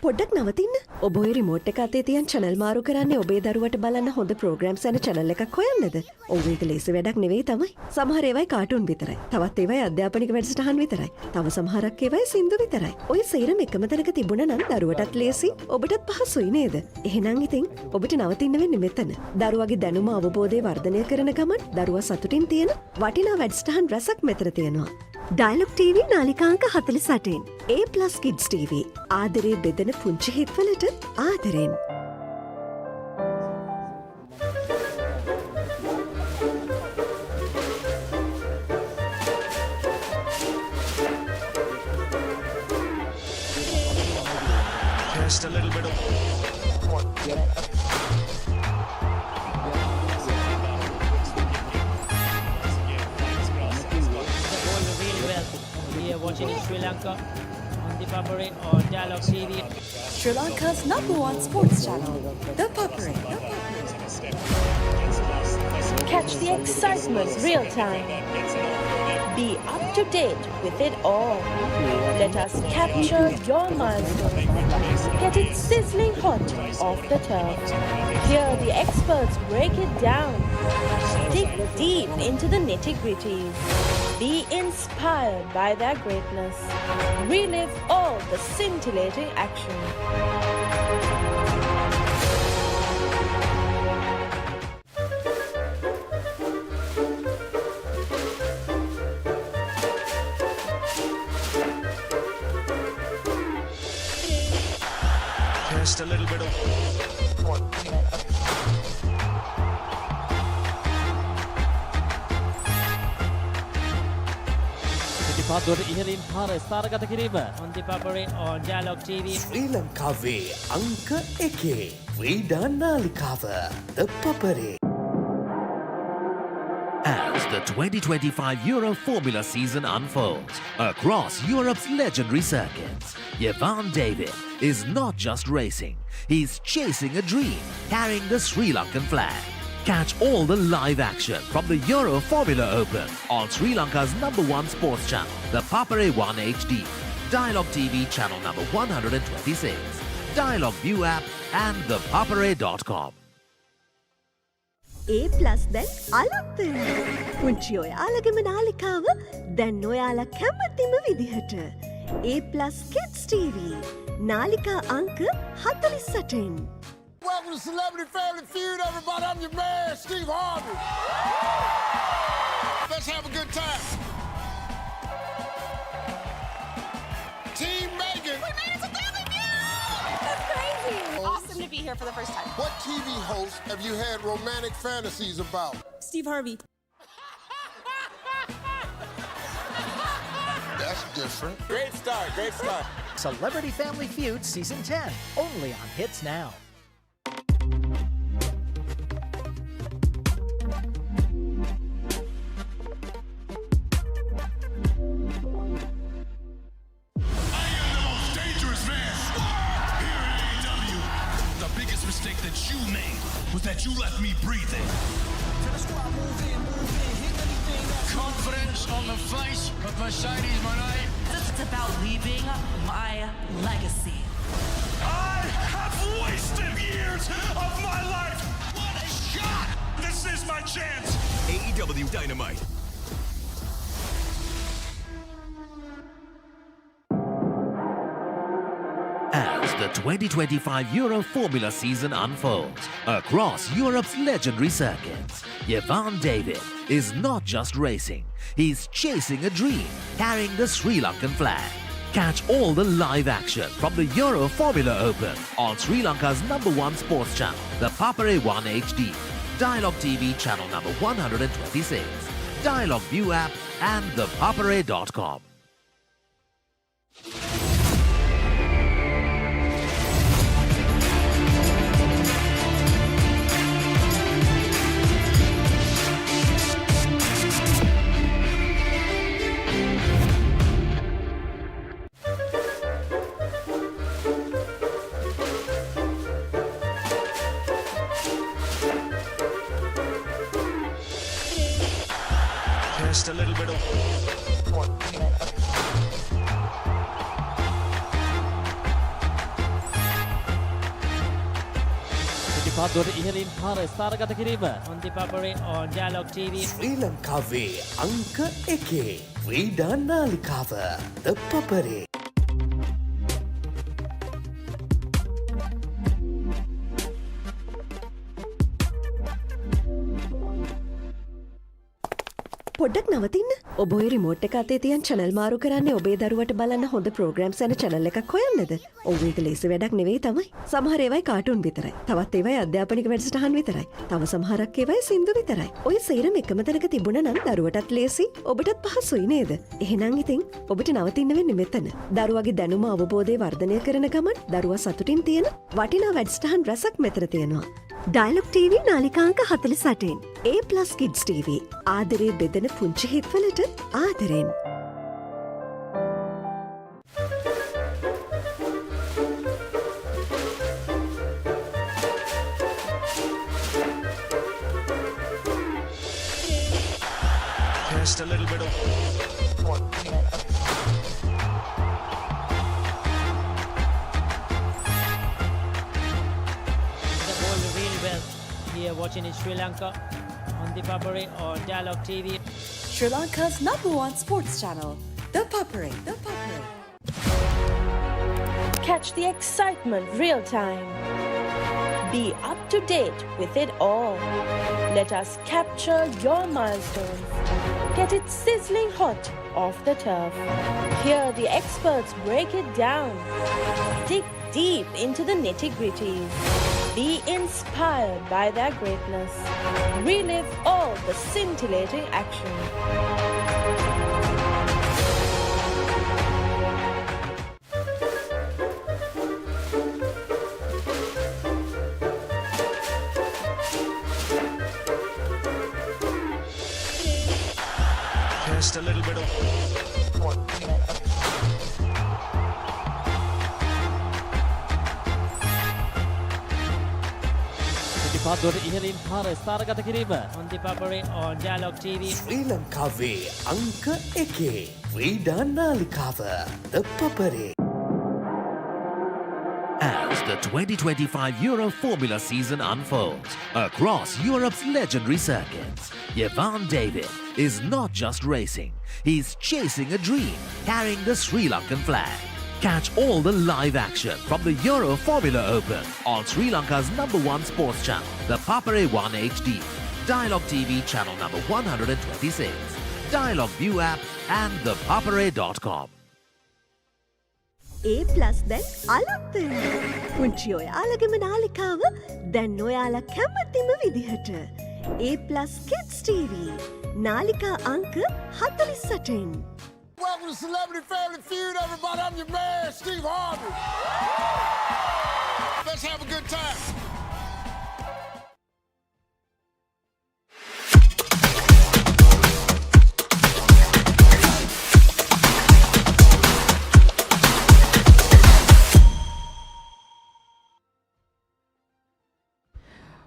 පොඩ්ඩක් නවතින්න. ඔබ ඔය රිමෝට් එක අතේ තියන් channel මාරු කරන්නේ ඔබේ දරුවට බලන්න හොඳ programs යන channel එකක් හොයන්නද? ඔව් ඒක ලේසි වැඩක් නෙවෙයි තමයි. සමහර ඒවායි කාටුන් විතරයි. තවත් ඒවායි අධ්‍යාපනික වැඩසටහන් විතරයි. තව සමහරක් ඒවායි සින්දු විතරයි. ඔය සේරම එකම තැනක තිබුණා නම් දරුවටත් ලේසි, ඔබටත් පහසුයි නේද? එහෙනම් ඉතින් ඔබට නවතින්න වෙන්නේ මෙතන. දරුවගේ දැනුම අවබෝධය වර්ධනය කරන ගමන් දරුවා සතුටින් තියෙන වටිනා වැඩසටහන් රසක් මෙතන තියෙනවා. Dialog TV නාලිකාංක 48. A+ Kids TV. ආදරේ බෙදෙන පුංචි හිත්වලට ආදරෙන්. Just a little bit of We are watching in Sri Lanka on the Papare on Dialog TV. Sri Lanka's #1 sports channel, ThePapare. Catch the excitement real time. Be up to date with it all. Let us capture your milestones. Get it sizzling hot off the turf. Hear the experts break it down. Dig deep into the nitty-gritties. Be inspired by their greatness. Relive all the scintillating action. just a little bit of පිටිපස්වල ඉහළින් පාර ස්ථානගත කිරීම on the Papare on Dialog TV. ශ්‍රී ලංකාවේ අංක 1 ක්‍රීඩා නාලිකාව ThePapare. As the 2025 Euro Formula season unfolds across Europe's legendary circuits, Jevan David is not just racing, he's chasing a dream, carrying the Sri Lankan flag. Catch all the live action from the Euro Formula Open on Sri Lanka's #1 sports channel, the Papare 1 HD, Dialog TV channel number 126, Dialog ViU app and ThePapare.com. A+ දැන් අලුත් පුංචි ඔයාලගේම නාලිකාව දැන් ඔයාලා කැමතිම විදිහට A+ Kids TV නාලිකා අංක 48. welcome to Celebrity Family Feud, everybody. I'm your man, Steve Harvey. Let's have a good time. Team Megan. We made it to Family Feud! That's crazy. Awesome to be here for the first time. What TV host have you had romantic fantasies about? Steve Harvey. That's different. Great start, great start. Celebrity Family Feud Season 10, only on Hits Now. Mistake that you made was that you left me breathing. Confidence on the face of Mercedes Monet. This is about leaving my legacy. I have wasted years of my life. What a shot! This is my chance. AEW Dynamite. As the 2025 Euro Formula season unfolds across Europe's legendary circuits, Jevan David is not just racing, he's chasing a dream, carrying the Sri Lankan flag. Catch all the live action from the Euro Formula Open on Sri Lanka's #1 sports channel, the Papare 1 HD, Dialog TV channel number 126, Dialog ViU app and ThePapare.com. Just a little bit of පිටිපත් ඉහළින් පාර ස්ථානගත කිරීම on ThePapare on Dialog TV. ශ්‍රී ලංකාවේ අංක 1 ක්‍රීඩා නාලිකාව ThePapare. පොඩ්ඩක් නවතින්න. ඔබ ඔය රිමෝට් එක අතේ තියන් channel මාරු කරන්නේ ඔබේ දරුවට බලන්න හොඳ programs යන channel එකක් හොයන්නද? ඔව් ඒක ලේසි වැඩක් නෙවෙයි තමයි. සමහර ඒවායි කාටුන් විතරයි. තවත් ඒවායි අධ්‍යාපනික වැඩසටහන් විතරයි. තව සමහරක් ඒවායි සින්දු විතරයි. ඔය සේරම එකම තැනක තිබුණා නම් දරුවටත් ලේසි, ඔබටත් පහසුයි නේද? එහෙනම් ඉතින් ඔබට නවතින්න වෙන්නේ මෙතන. දරුවගේ දැනුම අවබෝධය වර්ධනය කරන ගමන් දරුවා සතුටින් තියෙන වටිනා වැඩසටහන් රසක් මෙතන තියෙනවා. Dialog TV නාලිකාංක 48න් A+ Kids TV ආදරේ බෙදෙන පුංචි හිත්වලට ආදරෙන්. Just a little bit of Here watching in Sri Lanka on ThePapare on Dialog TV. Sri Lanka's #1 sports channel, ThePapare. ThePapare. Catch the excitement real time. Be up to date with it all. Let us capture your milestones. Get it sizzling hot off the turf. Hear the experts break it down. Dig deep into the nitty-gritties. Be inspired by their greatness. Relive all the scintillating action. just a little bit of පිටිපත් ඉහළින් පාර ස්ථානගත කිරීම on ThePapare on Dialog TV. ශ්‍රී ලංකාවේ අංක 1 ක්‍රීඩා නාලිකාව ThePapare. As the 2025 Euro Formula season unfolds across Europe's legendary circuits, Jevan David is not just racing, he's chasing a dream, carrying the Sri Lankan flag. Catch all the live action from the Euro Formula Open on Sri Lanka's #1 sports channel, the Papare 1 HD, Dialog TV channel number 126, Dialog ViU app and thepapare.com. A+ දැන් අලුත් වෙනවා. පුංචි ඔයාලගේම නාලිකාව දැන් ඔයාලා කැමතිම විදිහට. A+ Kids TV. නාලිකා අංක 48න්. Welcome to Celebrity Family Feud, everybody. I'm your man, Steve Harvey. Let's have a good time.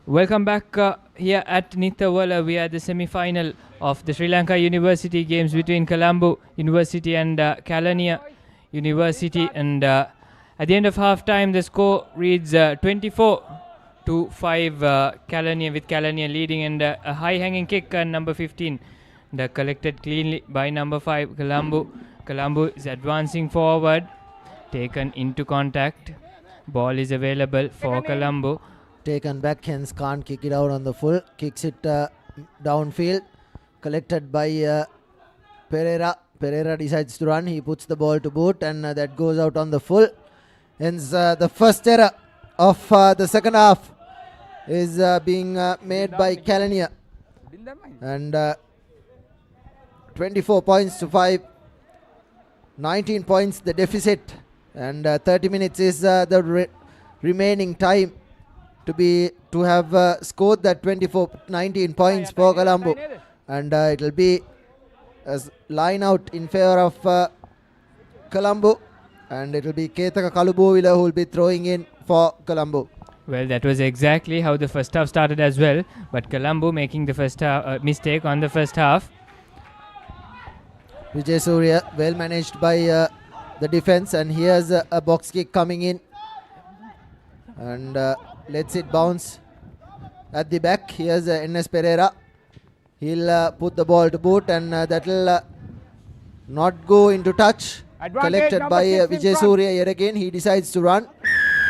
Welcome back here at Nittawela. We are at the semi-final of the Sri Lanka University games between Colombo University and Kelaniya University. And at the end of half-time, the score reads 24-5 Kelaniya, with Kelaniya leading, and a high-hanging kick number 15. Collected cleanly by number 5 Colombo. Colombo is advancing forward, taken into contact. Ball is available for Colombo. Taken back, hence can't kick it out on the full. Kicks it downfield. Collected by Pereira. Pereira decides to run. He puts the ball to boot, and that goes out on the full. Hence the first error of the second half is being made by Kelaniya. And 24 points to 5. 19 points the deficit. And 30 minutes is the remaining time to have scored that 19 points for Colombo, and it will be a line out in favor of Colombo, and it will be Ketaka Kalubovila who will be throwing in for Colombo. Well, that was exactly how the first half started as well, but Colombo making the first half mistake on the first half. Vijay Surya well managed by the defense, and here's a box kick coming in, and lets it bounce at the back. Here's N.S. Pereira. He'll put the ball to boot, and that will not go into touch. Collected by Vijay Surya yet again. He decides to run.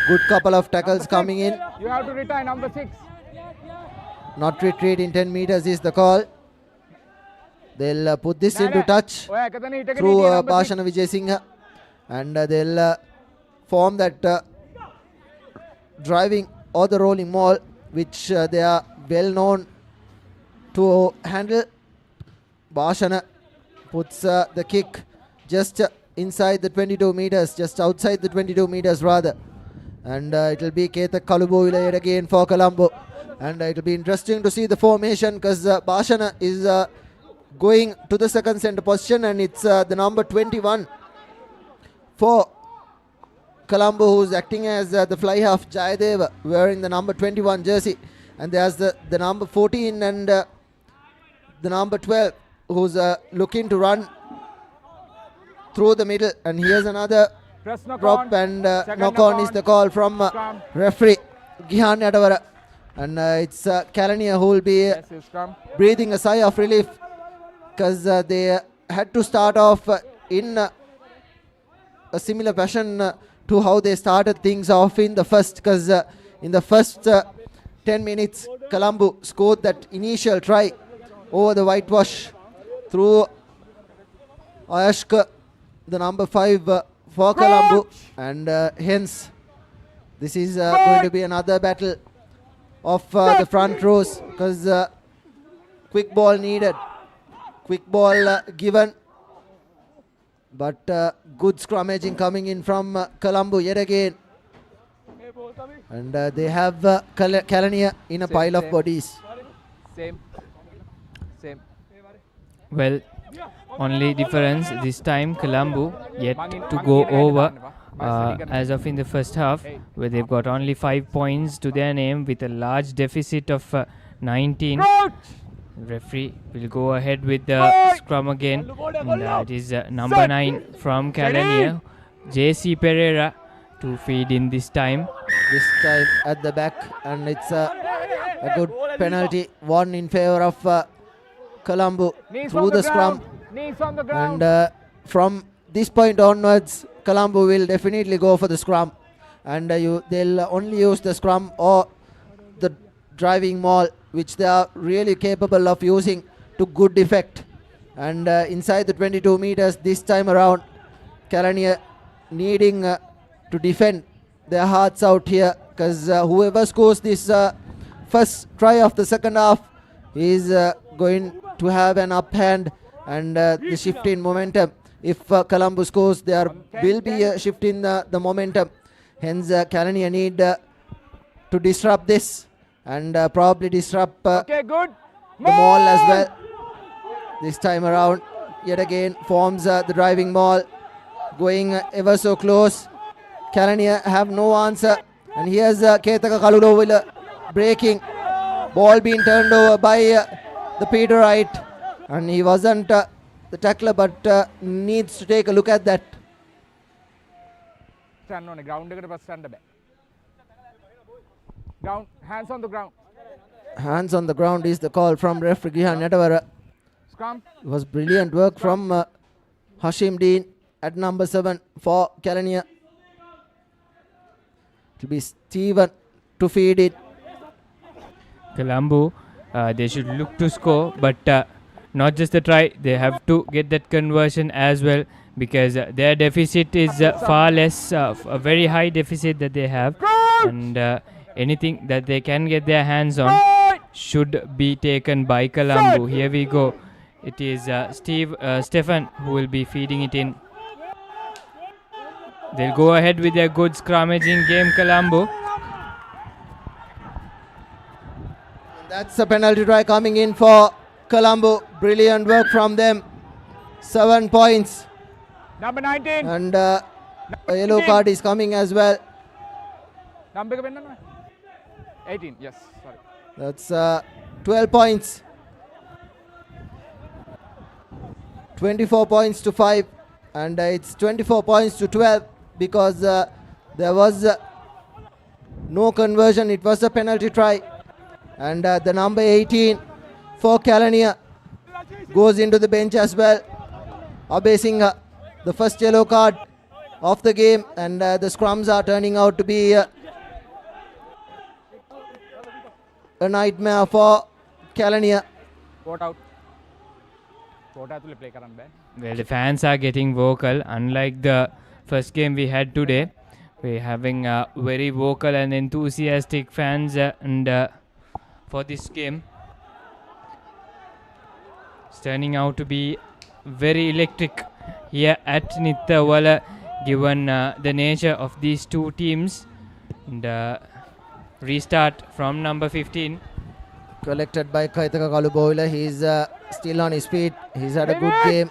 Good couple of tackles coming in. You have to retire number 6. Not retreat in 10 meters is the call. They'll put this into touch through Bhashana Vijay Singha, and they'll form that driving or the rolling maul, which they are well known to handle. Bhashana puts the kick just inside the 22 meters, just outside the 22 meters rather. And it will be Ketak Kalubovila yet again for Colombo. And it will be interesting to see the formation, because Bhashana is going to the second center position, and it's the number 21 for Colombo, who's acting as the fly half, Jayadeva, wearing the number 21 jersey. And there's the number 14 and the number 12, who's looking to run through the middle. And here's another drop, and knock on is the call from referee Gihan Nittawela. And it's Kelaniya who will be breathing a sigh of relief, because they had to start off in a similar fashion to how they started things off in the first, because in the first 10 minutes Colombo scored that initial try over the whitewash through Ayashka, the number 5 for Colombo, and hence this is going to be another battle of the front rows, because quick ball needed, quick ball given. But good scrummaging coming in from Colombo yet again. And they have Kelaniya in a pile of bodies. Same. Well, only difference this time Colombo yet to go over as of in the first half, where they've got only 5 points to their name with a large deficit of 19. Referee will go ahead with the scrum again, and that is number 9 from Kelaniya, JC Pereira, to feed in this time. This time at the back, and it's a good penalty, one in favor of Colombo through the scrum. And from this point onwards, Colombo will definitely go for the scrum, and they'll only use the scrum or the driving maul, which they are really capable of using to good effect. And inside the 22 meters this time around, Kelaniya needing to defend their hearts out here, because whoever scores this first try of the second half is going to have an uphand, and the shift in momentum. If Colombo scores, there will be a shift in the momentum. Hence, Kelaniya need to disrupt this and probably disrupt the maul as well. This time around, yet again forms the driving maul, going ever so close. Kelaniya have no answer, and here's Ketaka Kalulowila breaking. Ball being turned over by the Peter Wright, and he wasn't the tackler, but needs to take a look at that. Stand on the ground, stand back. Ground, hands on the ground. Hands on the ground is the call from referee Nittawela. Scrum. It was brilliant work from Hashim Dean at number 7 for Kelaniya. It will be Steven to feed it. Colombo, they should look to score, but not just the try, they have to get that conversion as well, because their deficit is far less, a very high deficit that they have, and anything that they can get their hands on should be taken by Colombo. Here we go. It is Stefan who will be feeding it in. They'll go ahead with their good scrummaging game, Colombo. That's a penalty try coming in for Colombo. Brilliant work from them. 7 points. Number 19. And a yellow card is coming as well. Number 18, yes, sorry. That's 12 points. 24 points to 5. And it's 24 points to 12 because there was no conversion. It was a penalty try. And the number 18 for Kelaniya goes into the bench as well. Abasing the first yellow card of the game, and the scrums are turning out to be a nightmare for Kelaniya. Out. Well, the fans are getting vocal. Unlike the first game we had today, we're having very vocal and enthusiastic fans for this game. It's turning out to be very electric here at Nittawela, given the nature of these two teams. And restart from number 15. Collected by Kaitaka Kaluboila. He's still on his feet. He's had a good game.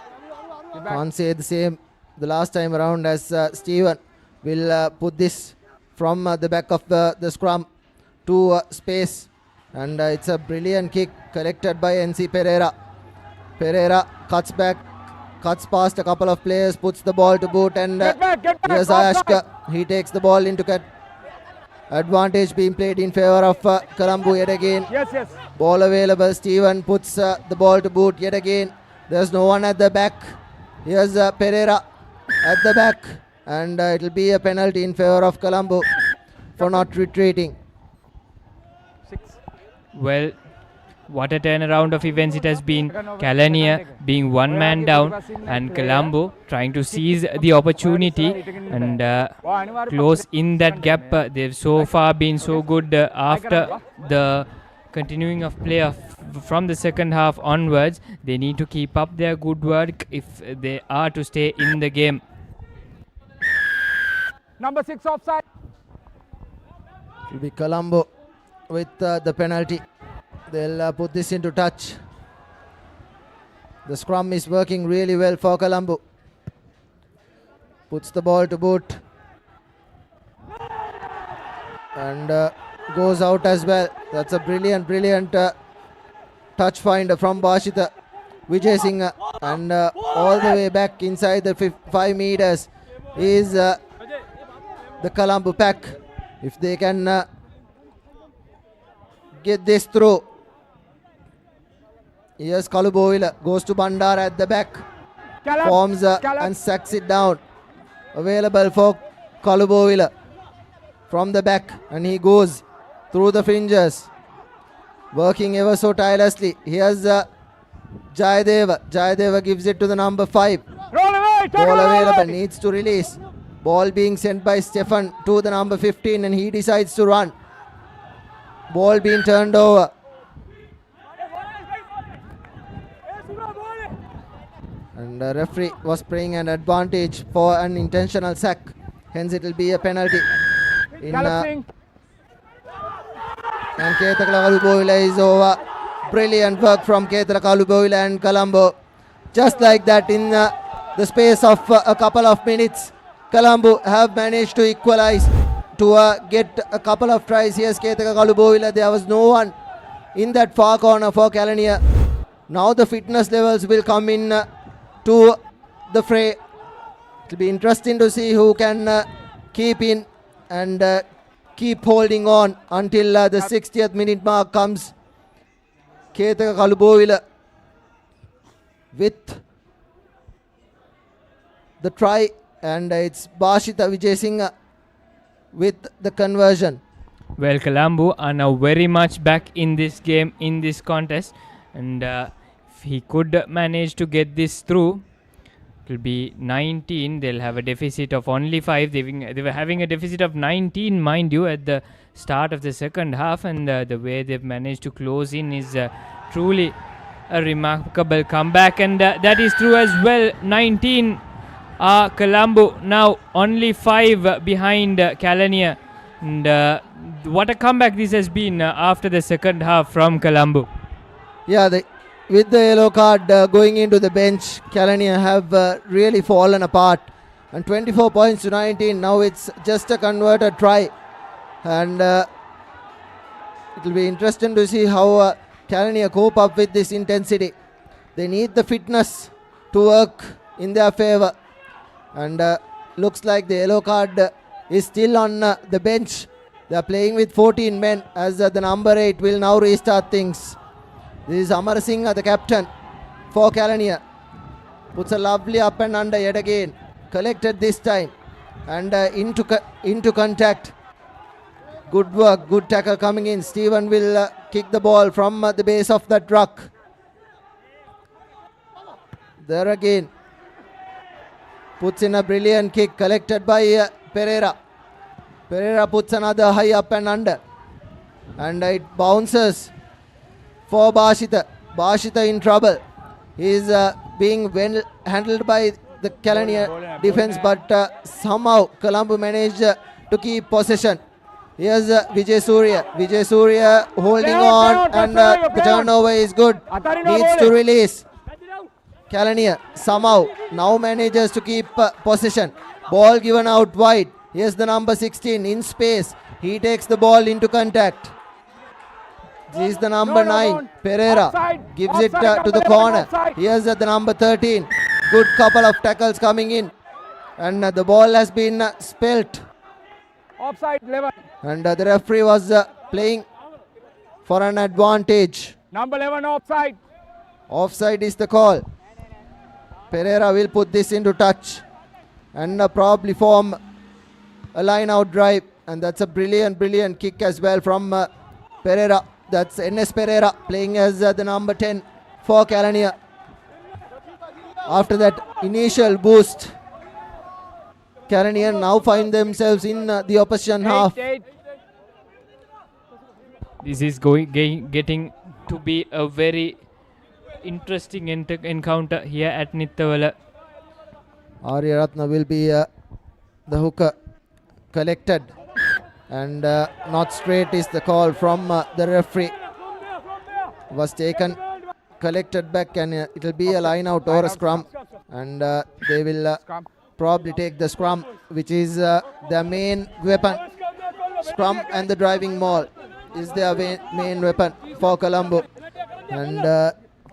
Can't say the same the last time around, as Steven will put this from the back of the scrum to space. And it's a brilliant kick collected by NC Pereira. Pereira cuts back, cuts past a couple of players, puts the ball to boot, and here's Ayashka. He takes the ball into cut. Advantage being played in favor of Colombo yet again. Yes. Ball available. Steven puts the ball to boot yet again. There's no one at the back. Here's Pereira at the back, and it will be a penalty in favor of Colombo for not retreating. Well, what a turnaround of events it has been. Kelaniya being one man down, and Colombo trying to seize the opportunity and close in that gap. They've so far been so good after the continuing of play from the second half onwards. They need to keep up their good work if they are to stay in the game. Number 6 offside. It will be Colombo with the penalty. They'll put this into touch. The scrum is working really well for Colombo. Puts the ball to boot. And goes out as well. That's a brilliant touch finder from Bashita Vijay Singh. And all the way back inside the 5 meters is the Colombo pack. If they can get this through. Yes, Kaluboila goes to Bandar at the back. Forms and sacks it down. available for Colombo from the back, and he goes through the fringes, working ever so tirelessly. Here's Jayadeva. Jayadeva gives it to the number 5. Ball available, needs to release. Ball being sent by Stefan to the number 15, and he decides to run. Ball being turned over. And the referee was playing an advantage for an intentional sack. Hence it will be a penalty. And Ketala Kalubovila is over. Brilliant work from Ketala Kalubovila and Colombo. Just like that, in the space of a couple of minutes, Colombo have managed to equalize, to get a couple of tries. Here's Ketala Kalubovila. There was no one in that far corner for Kelaniya. Now the fitness levels will come in to the fray. It will be interesting to see who can keep in and keep holding on until the 60th minute mark comes. Ketaka Kalubovila with the try, and it's Bashita Vijay Singh with the conversion. Well, Colombo are now very much back in this game, in this contest, and if he could manage to get this through, it will be 19. They'll have a deficit of only 5. They were having a deficit of 19, mind you, at the start of the second half, and the way they've managed to close in is truly a remarkable comeback, and that is true as well. 19 Colombo, now only 5 behind Kelaniya, and what a comeback this has been after the second half from Colombo. Yeah, with the yellow card going into the bench, Kelaniya have really fallen apart, and 24 points to 19. Now it's just a converted try, and it will be interesting to see how Kelaniya cope up with this intensity. They need the fitness to work in their favour, and looks like the yellow card is still on the bench. They are playing with 14 men, as the number 8 will now restart things. This is Amar Singh, the captain for Kelaniya. Puts a lovely up and under yet again. Collected this time, and into contact. Good work, good tackle coming in. Stephen will kick the ball from the base of that ruck. There again. Puts in a brilliant kick, collected by Pereira. Pereira puts another high up and under, and it bounces for Bashita. Bashita in trouble. He is being well handled by the Kelaniya defense, but somehow Colombo managed to keep possession. Here's Vijay Surya. Vijay Surya holding on, and the turnover is good. Needs to release. Kelaniya somehow now manages to keep possession. Ball given out wide. Here's the number 16 in space. He takes the ball into contact. This is the number 9, Pereira. Gives it to the corner. Here's the number 13. Good couple of tackles coming in, and the ball has been spelt. Offside 11. And the referee was playing for an advantage. Number 11 offside. Offside is the call. Pereira will put this into touch and probably form a line out drive, and that's a brilliant kick as well from Pereira. That's NS Pereira playing as the number 10 for Kelaniya. After that initial boost, Kelaniya now find themselves in the opposition half. This is getting to be a very interesting encounter here at Nittawela. Arya Ratna will be the hooker, collected, and not straight is the call from the referee. Was taken, collected back, and it will be a line out or a scrum, and they will probably take the scrum, which is their main weapon. Scrum and the driving maul is their main weapon for Colombo, and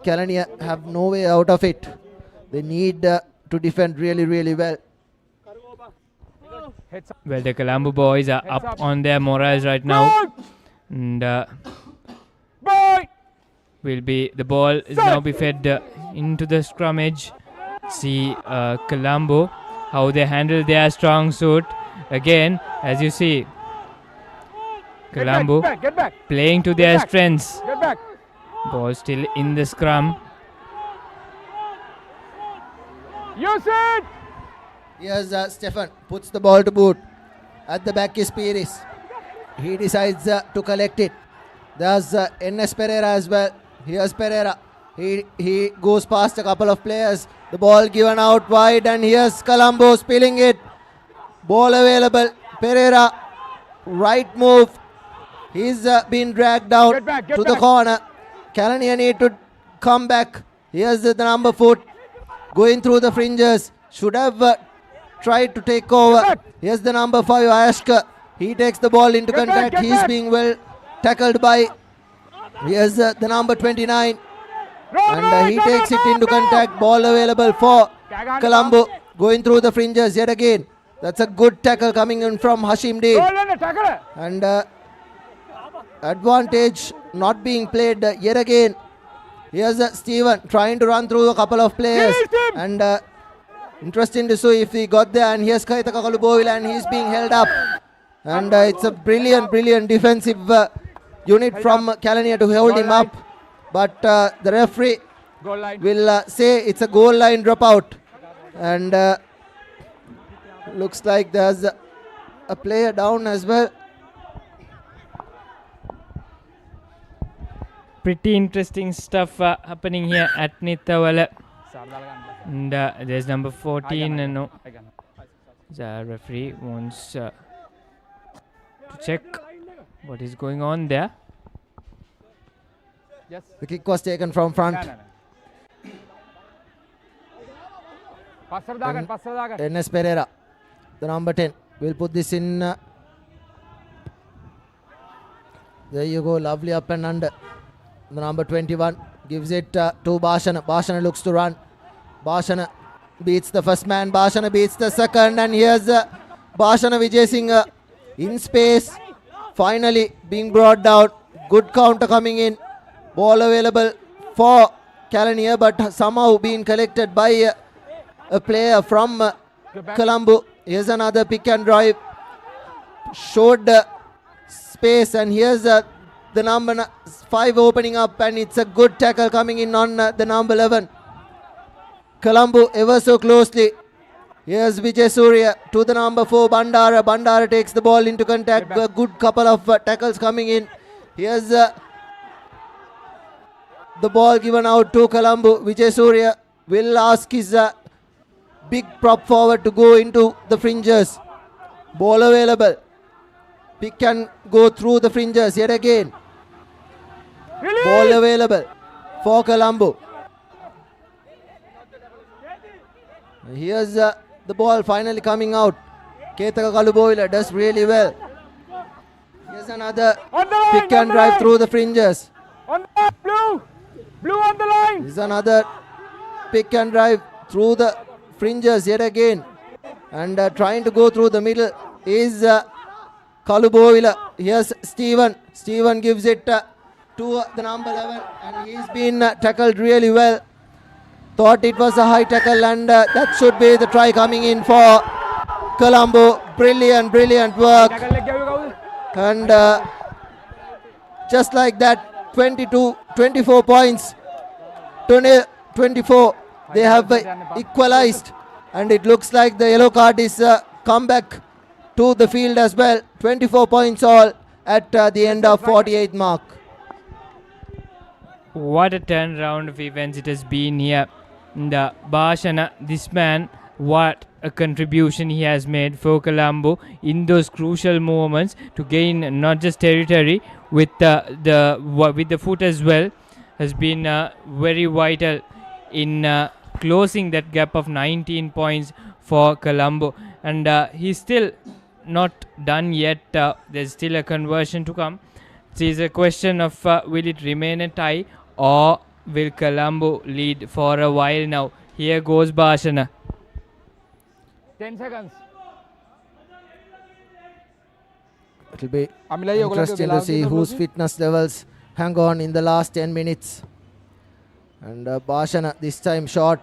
Kelaniya have no way out of it. They need to defend really well. Well, the Colombo boys are up on their morals right now, and the ball is now be fed into the scrum edge. See Colombo how they handle their strong suit. Again, as you see, Colombo Get back. playing to their strengths. Get back. Ball still in the scrum. Use it. Here's Stefan, puts the ball to boot. At the back is Pires. He decides to collect it. There's N.S. Pereira as well. Here's Pereira. He goes past a couple of players. The ball given out wide, and here's Colombo spilling it. Ball available. Pereira, right move. He's been dragged out Get to the corner. Kelaniya need to come back. Here's the number 4 going through the fringes. Should have tried to take over. Here's the number 5, Ashka. He takes the ball into contact. He's being well tackled by. Here's the number 29. And he takes it into contact. Ball available for Colombo. Going through the fringes yet again. That's a good tackle coming in from Hashim Dev. And advantage not being played yet again. Here's Steven trying to run through a couple of players. And interesting to see if he got there. And here's Kaitaka Kalubovila, and he's being held up. And it's a brilliant defensive unit from Kelaniya to hold him up. But the referee will say it's a goal line dropout. And looks like there's a player down as well. Pretty interesting stuff happening here at Nittawela. And there's number 14. No, the referee wants to check what is going on there. The kick was taken from front. N.S. Pereira, the number 10, will put this in. There you go, lovely up and under. The number 21 gives it to Bhashana. Bhashana looks to run. Bhashana beats the first man. Bhashana beats the second. And here's Bhashana Vijay Singh in space. Finally being brought down. Good counter coming in. Ball available for Kelaniya, but somehow being collected by a player from Colombo. Here's another pick and drive. Showed space, and here's the number 5 opening up, and it's a good tackle coming in on the number 11. Colombo ever so closely. Here's Vijay Surya to the number 4, Bandara. Bandara takes the ball into contact. A good couple of tackles coming in. Here's the ball given out to Colombo. Vijay Surya will ask his big prop forward to go into the fringes. Ball available. Pick and go through the fringes yet again. Ball available for Colombo. Here's the ball finally coming out. Ketaka Kalubovila does really well. Here's another pick and drive through the fringes. Blue on the line. Here's another pick and drive through the fringes yet again. And trying to go through the middle is Kalubovila. Here's Steven. Steven gives it to the number 11, and he's been tackled really well. Thought it was a high tackle, and that should be the try coming in for Colombo. Brilliant work. And just like that, 24 points to 24. They have equalized, and it looks like the yellow card is come back to the field as well. 24 points all at the end of 48th mark. What a turnaround of events it has been here. The Bhashana, this man, what a contribution he has made for Colombo in those crucial moments to gain not just territory with the foot as well, has been very vital in closing that gap of 19 points for Colombo. And he's still not done yet. There's still a conversion to come. It is a question of will it remain a tie, or will Colombo lead for a while now? Here goes Bhashana. 10 seconds. It'll be interesting to see whose fitness levels hang on in the last 10 minutes. And Bhashana this time short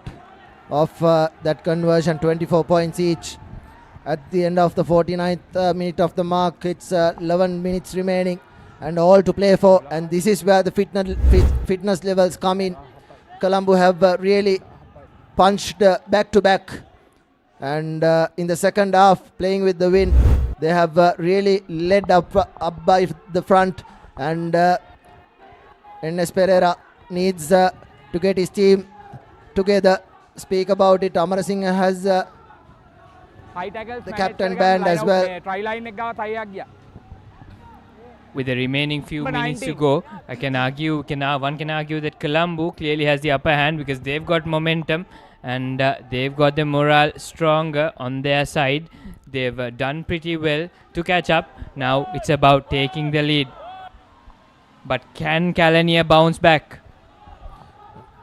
of that conversion, 24 points each. At the end of the 49th minute of the mark, it's 11 minutes remaining and all to play for, and this is where the fitness levels come in. Colombo have really punched back to back, and in the second half, playing with the wind, they have really led up by the front, and Enes Pereira needs to get his team together. Speak about it. Amara Singh has the captain band as well. With the remaining few minutes to go, one can argue that Colombo clearly has the upper hand because they've got momentum and they've got the morale stronger on their side. They've done pretty well to catch up. Now it's about taking the lead. But can Kelaniya bounce back?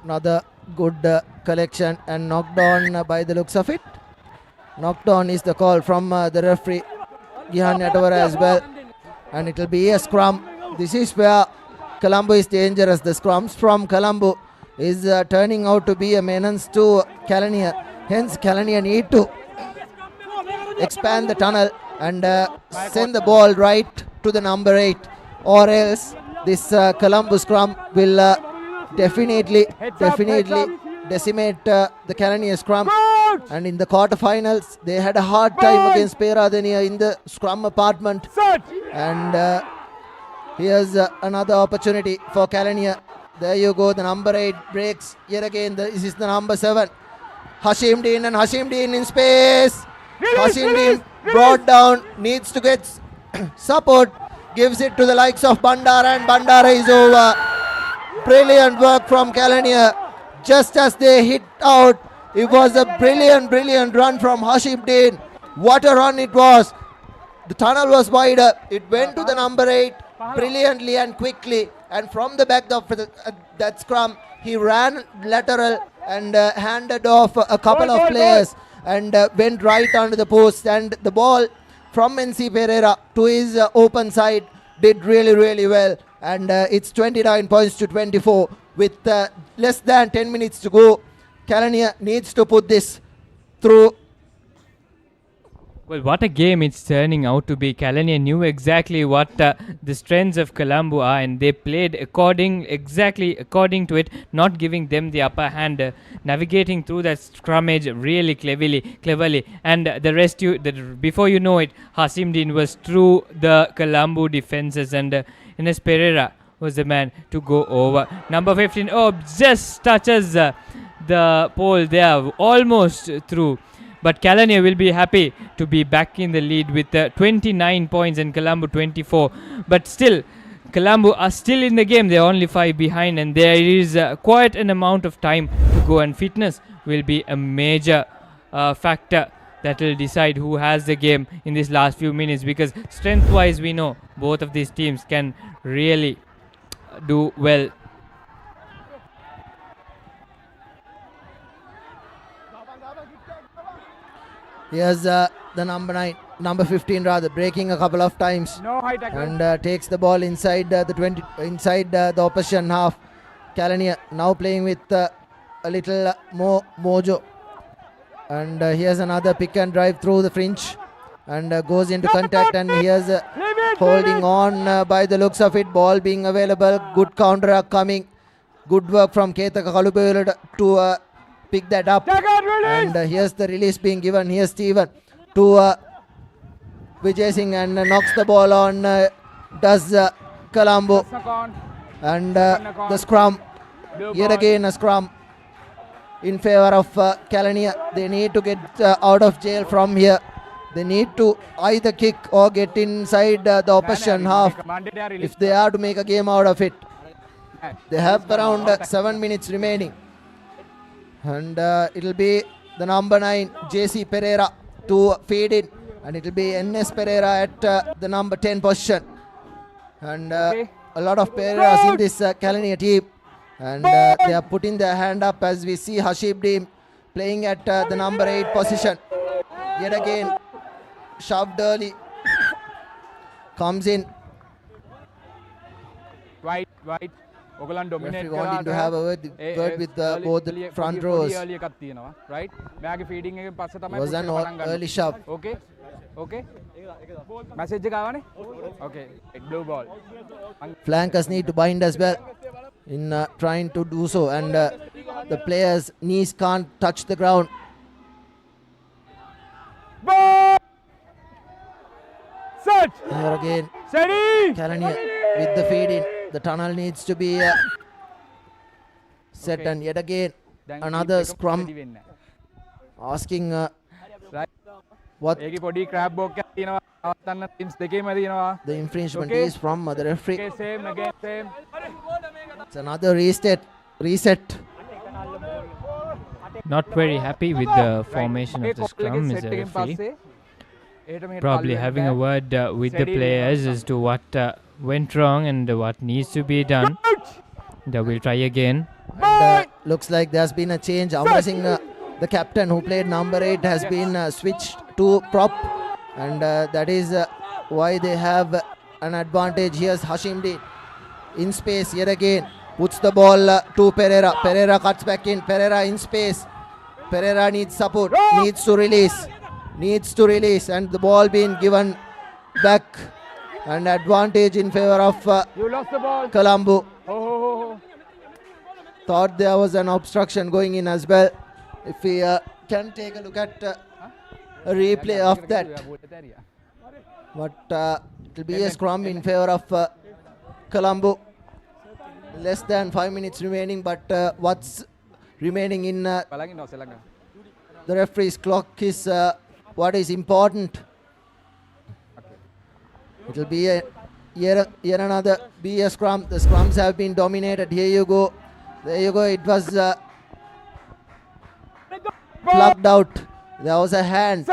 Another good collection and knocked on by the looks of it. Knocked on is the call from the referee, Nittawela as well. And it will be a scrum. This is where Colombo is dangerous. The scrums from Colombo is turning out to be a menace to Kelaniya. Hence, Kelaniya need to expand the tunnel and send the ball right to the number 8, or else this Colombo scrum will definitely decimate the Kelaniya scrum. And in the quarterfinals, they had a hard time against Peradeniya in the scrum apartment. And here's another opportunity for Kelaniya. There you go, the number 8 breaks yet again. This is the number 7. Hashim Dean, and Hashim Dean in space. Hashim Dean brought down, needs to get support, gives it to the likes of Bandara, and Bandara is over. Brilliant work from Kelaniya. Just as they hit out, it was a brilliant run from Hashim Dean. What a run it was. The tunnel was wider. It went to the number 8 brilliantly and quickly. And from the back of that scrum, he ran lateral and handed off a couple of players and went right onto the post. And the ball from NC Pereira to his open side did really well. And it's 29 points to 24 with less than 10 minutes to go. Kelaniya needs to put this through. Well, what a game it's turning out to be. Kelaniya knew exactly what the strengths of Colombo are, and they played exactly according to it, not giving them the upper hand, navigating through that scrummage really cleverly. And the rest, before you know it, Hashim Dean was through the Colombo defenses, and Enes Pereira was the man to go over. Number 15, just touches the pole there, almost through. But Kelaniya will be happy to be back in the lead with 29 points and Colombo 24. But still, Colombo are still in the game. They're only 5 behind, and there is quite an amount of time to go. And fitness will be a major factor that will decide who has the game in these last few minutes. Because strength-wise, we know both of these teams can really do well. Here's the number 15 rather, breaking a couple of times and takes the ball inside the opposition half. Kelaniya now playing with a little more mojo, and here's another pick and drive through the fringe and goes into contact, and here's holding on by the looks of it, ball being available, good counter coming, good work from Ketaka Kalupayula to pick that up, and here's the release being given. Here's Steven to Vijay Singh and knocks the ball on, does Colombo, and the scrum, yet again a scrum in favor of Kelaniya. They need to get out of jail from here. They need to either kick or get inside the opposition half if they are to make a game out of it. They have around 7 minutes remaining. And it'll be the number 9 JC Pereira to feed in, and it'll be Enes Pereira at the number 10 position, and a lot of Pereiras in this Kelaniya team, and they are putting their hand up as we see Hashim Dean playing at the number 8 position. Yet again shoved early, comes in. Right. ඔයගලන් dominate Referee wanting to have a word with both the front rows. early එකක් තියෙනවා right මෙයාගේ feeding එකෙන් පස්සේ තමයි Was an පටන් ගන්න. early shove. okay okay message එක ආවනේ okay blue ball Flankers need to bind as well in trying to do so, and the players' knees can't touch the ground. ball set Here again, steady Kelaniya with the feed in. The tunnel needs to be set, Okay. and yet again දැන් another keep එක scrum steady වෙන්න. asking right what ඒකේ පොඩි crab walk එකක් තියෙනවා නවත්තන්න teams දෙකේම තියෙනවා the infringement Okay. is from the referee. okay same again same It's another reset. Not very happy with the formation of the scrum is the referee. Probably having a word with the players as to what went wrong and what needs to be done. They will try again. And looks like there's been a change. Amar Singh, the captain who played number 8, has been switched to prop, and that is why they have an advantage. Here's Hashim Dean in space yet again. Puts the ball to Pereira. Pereira cuts back in. Pereira in space. Pereira needs support. Needs to release. And the ball being given back. And advantage in favor of you lost the ball Colombo. oh. Thought there was an obstruction going in as well. If we can take a look at a replay of that. But it will be a scrum in favor of Colombo. Less than 5 minutes remaining, but what's remaining in the referee's clock is what is important. It will be yet another scrum. The scrums have been dominated. Here you go. There you go. It was plucked out. There was a hand.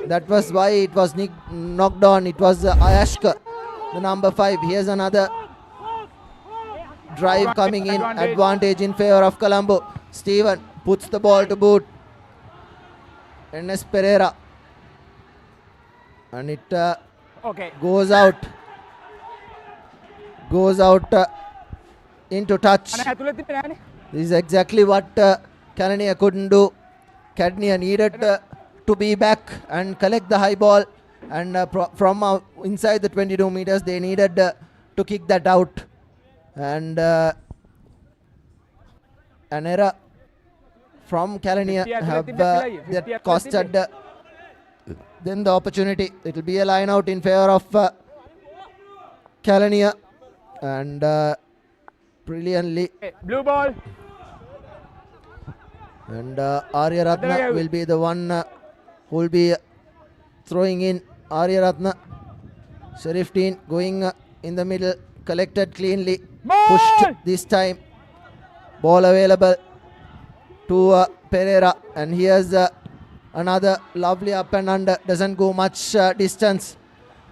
That was why it was knocked on. It was Ayashka, the number 5. Here's another drive coming in. Advantage in favor of Colombo. Steven puts the ball to boot. Enes Pereira. And it okay goes out into touch. This is exactly what Kelaniya couldn't do. Kelaniya needed to be back and collect the high ball, and from inside the 22 meters they needed to kick that out, and an error from Kelaniya have that costed them the opportunity. It will be a line out in favor of Kelaniya, and brilliantly blue ball and Arya Ratna will be the one who will be throwing in. Arya Ratna, Sharif Dean going in the middle, collected cleanly, pushed this time, ball available to Pereira, and here's another lovely up and under, doesn't go much distance,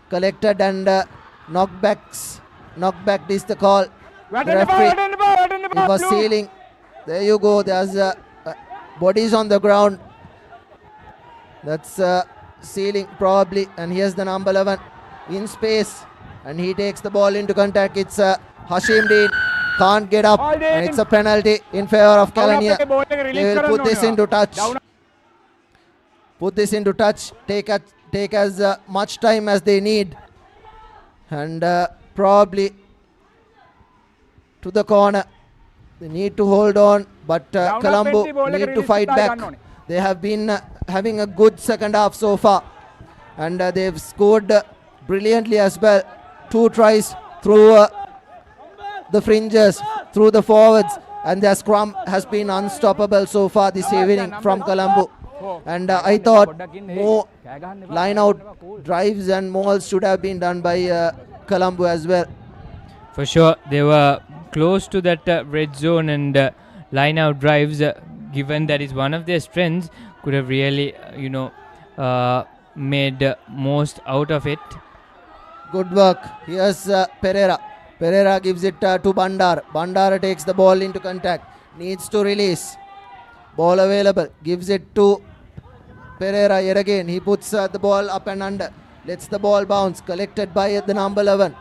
collected and knockback is the call. The referee, it was sealing. There you go, there's bodies on the ground, that's sealing probably, and here's the number 11 in space, and he takes the ball into contact. It's Hashim Dean, can't get up, and it's a penalty in favor of Kelaniya. They will put this into touch. Take as much time as they need, and probably to the corner. They need to hold on, but Colombo need to fight back. They have been having a good second half so far, and they've scored brilliantly as well. 2 tries through the fringes, through the forwards, and their scrum has been unstoppable so far this evening from Colombo. And I thought more line out drives and mauls should have been done by Colombo as well. For sure, they were close to that red zone, and line out drives, given that is one of their strengths, could have really made most out of it. Good work. Here's Pereira. Pereira gives it to Bandar. Bandar takes the ball into contact, needs to release. Ball available, gives it to Pereira yet again. He puts the ball up and under, lets the ball bounce, collected by the number 11.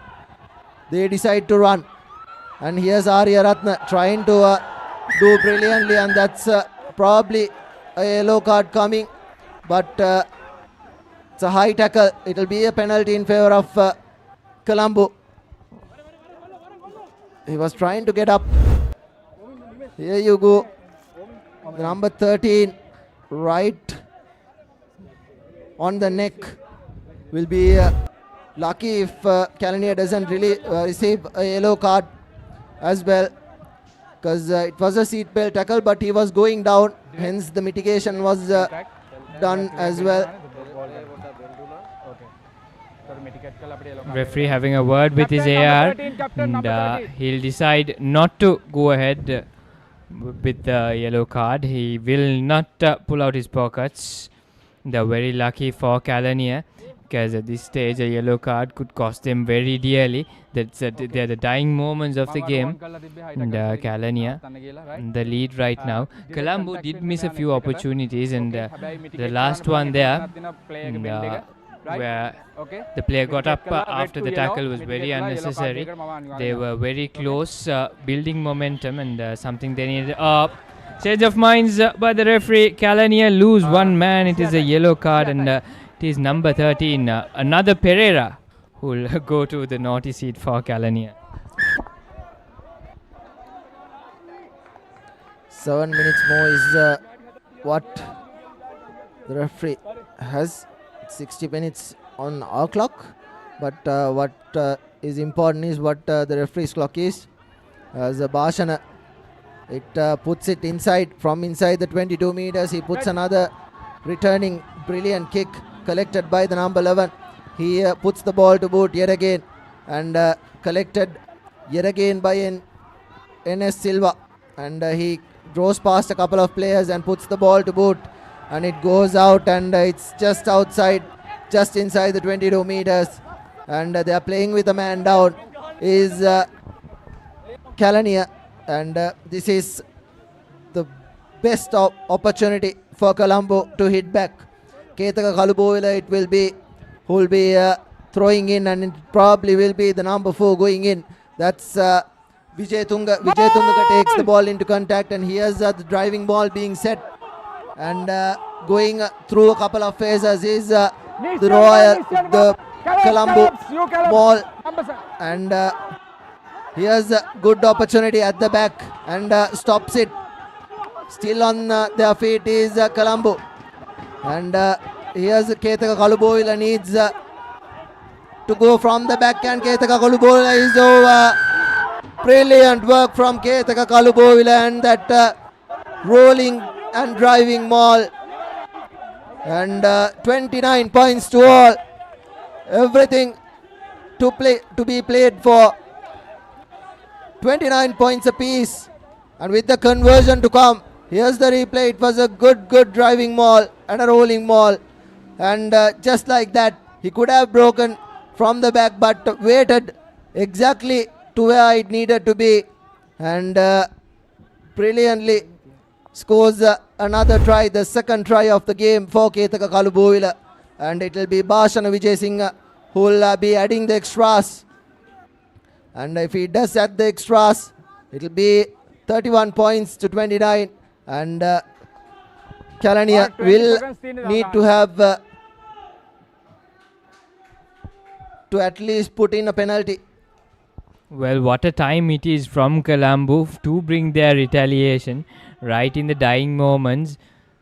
They decide to run. And here's Aryaratna trying to do brilliantly, and that's probably a yellow card coming, but it's a high tackle. It'll be a penalty in favor of Colombo. He was trying to get up. Here you go. The number 13 right on the neck. Will be lucky if Kelaniya doesn't really receive a yellow card as well, because it was a seatbelt tackle, but he was going down, hence the mitigation was done as well. Referee having a word with his AR, and he'll decide not to go ahead with the yellow card. He will not pull out his pockets. They're very lucky for Kelaniya, because at this stage a yellow card could cost them very dearly. They're the dying moments of the game, and Kelaniya the lead right now. Colombo did miss a few opportunities, and the last one there, where the player got up after the tackle, was very unnecessary. They were very close, building momentum, and something they needed. Change of minds by the referee. Kelaniya lose one man. It is a yellow card, and it is number 13, another Pereira, who will go to the naughty seat for Kelaniya. 7 minutes more is what the referee has. 60 minutes on our clock, but what is important is what the referee's clock is. As a Bashana, it puts it inside, from inside the 22 meters. He puts another returning brilliant kick collected by the number 11. He puts the ball to boot yet again, and collected yet again by NS Silva, and he draws past a couple of players and puts the ball to boot, and it goes out, and it's just outside, just inside the 22 meters, and they are playing with a man down is Kelaniya, and this is the best opportunity for Colombo to hit back. Ketaka Kalubovila it will be, who will be throwing in, and it probably will be the number 4 going in. That's Vijay Tunga. Vijay Tunga takes the ball into contact, and here's the driving ball being set, and going through a couple of phases is the Colombo ball, and here's a good opportunity at the back, and stops it. Still on their feet is Colombo, and here's Ketaka Kalubovila needs to go from the back, and Ketaka Kalubovila is over. Brilliant work from Ketaka Kalubovila, and that rolling and driving maul, and 29 points to all. Everything to be played for. 29 points apiece, and with the conversion to come, here's the replay. It was a good driving maul and a rolling maul, and just like that he could have broken from the back, but waited exactly to where it needed to be, and brilliantly scores another try, the second try of the game for Ketaka Kalubovila, and it will be Bashana Vijay Singh who will be adding the extras, and if he does add the extras, it will be 31 points to 29, and Kelaniya will need to have to at least put in a penalty. Well, what a time it is from Colombo to bring their retaliation right in the dying moments.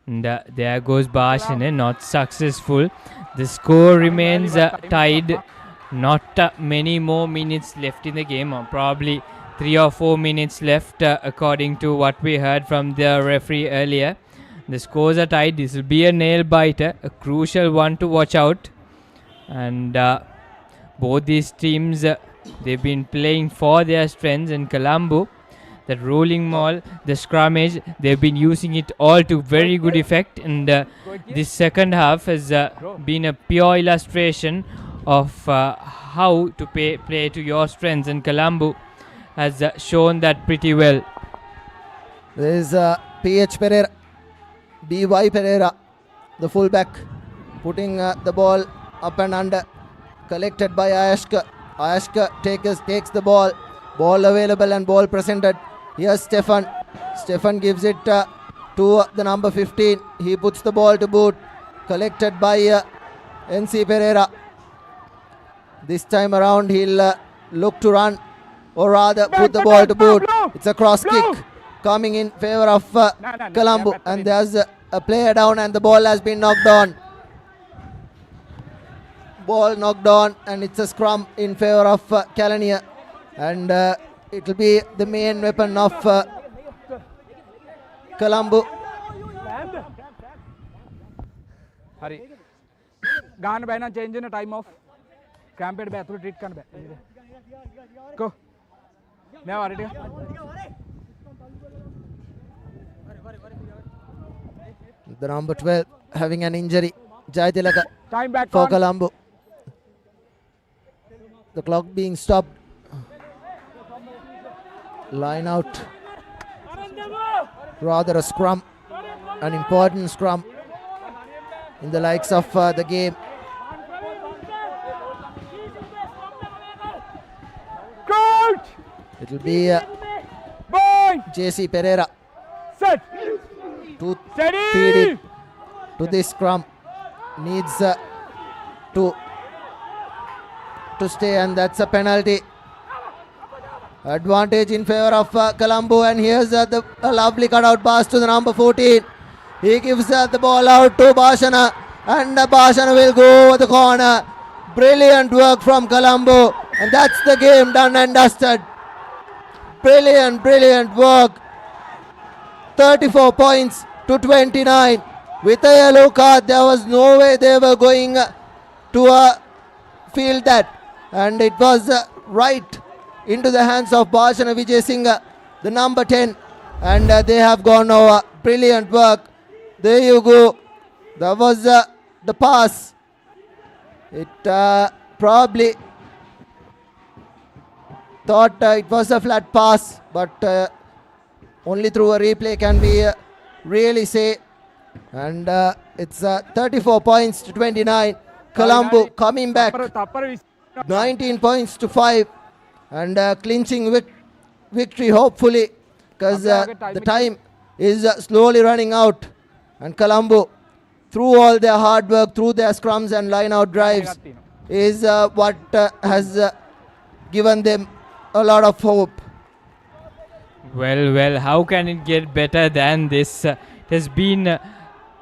And there goes Bashane, not successful. The score remains tied. Not many more minutes left in the game, or probably 3 or 4 minutes left according to what we heard from the referee earlier. The scores are tied. This will be a nail biter, a crucial one to watch out. And both these teams, they've been playing for their strengths, and Colombo, that rolling maul, the scrummage, they've been using it all to very good effect, and this second half has been a pure illustration of how to play to your strengths, and Colombo has shown that pretty well. There is PH Pereira, DY Pereira, the fullback, putting the ball up and under, collected by Ayashka. Ayashka takes the ball, Ball available and ball presented. Here's Stefan. Stefan gives it to the number 15. He puts the ball to boot. Collected by NC Pereira. This time around he'll look to run, or rather put the ball to boot. It's a cross kick coming in favor of Colombo, and there's a player down and the ball has been knocked on. Ball knocked on, and it's a scrum in favor of Kelaniya, and it will be the main weapon of Colombo. Hari. Gaan by na change in a time of camped by through treat kan by. Go. मैं आ रही The number 12 having an injury. Jaitilaka Time back for on. Colombo. The clock being stopped. Line out. Rather a scrum. An important scrum in the likes of the game. Coach! It will be JC Pereira Set. to Steady. feed it to this scrum. Needs to stay, and that's a penalty. Advantage in favor of Colombo, and here's a lovely cutout pass to the number 14. He gives the ball out to Bashana, and Bashana will go over the corner. Brilliant work from Colombo, and that's the game done and dusted. Brilliant work. 34 points to 29. With a yellow card, there was no way they were going to field that, and it was right into the hands of Bashana Vijay Singh, the number 10, and they have gone over. Brilliant work. There you go. That was the pass. It probably thought it was a flat pass, but only through a replay can we really say. And it's 34 points to 29. Colombo coming back. 19 points to 5. And clinching victory hopefully, because the time is slowly running out. And Colombo, through all their hard work, through their scrums and line-out drives, is what has given them a lot of hope. Well, how can it get better than this? It has been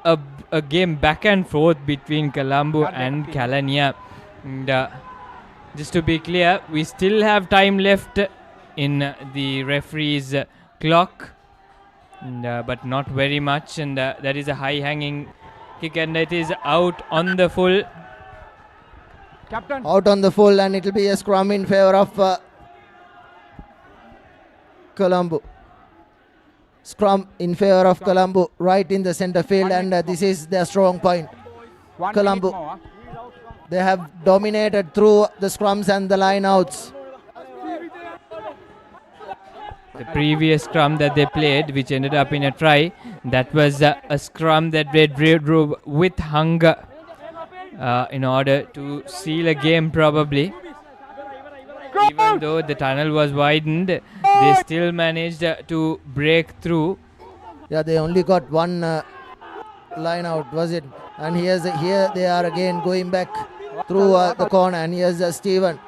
a game back and forth between Colombo and Kelaniya. And just to be clear, we still have time left in the referee's clock, and, but not very much. And that is a high-hanging kick, and it is out on the full. Captain. Out on the full, and it will be a scrum in favor of Colombo. Scrum in favor of Colombo, right in the center field, and this is their strong point. Colombo, they have dominated through the scrums and the line-outs. The previous scrum that they played, which ended up in a try, that was a scrum that they drove with hunger in order to seal a game probably. Even though the tunnel was widened, they still managed to break through. Yeah, they only got one line out, was it? And here they are again going back through the corner, and here's Steven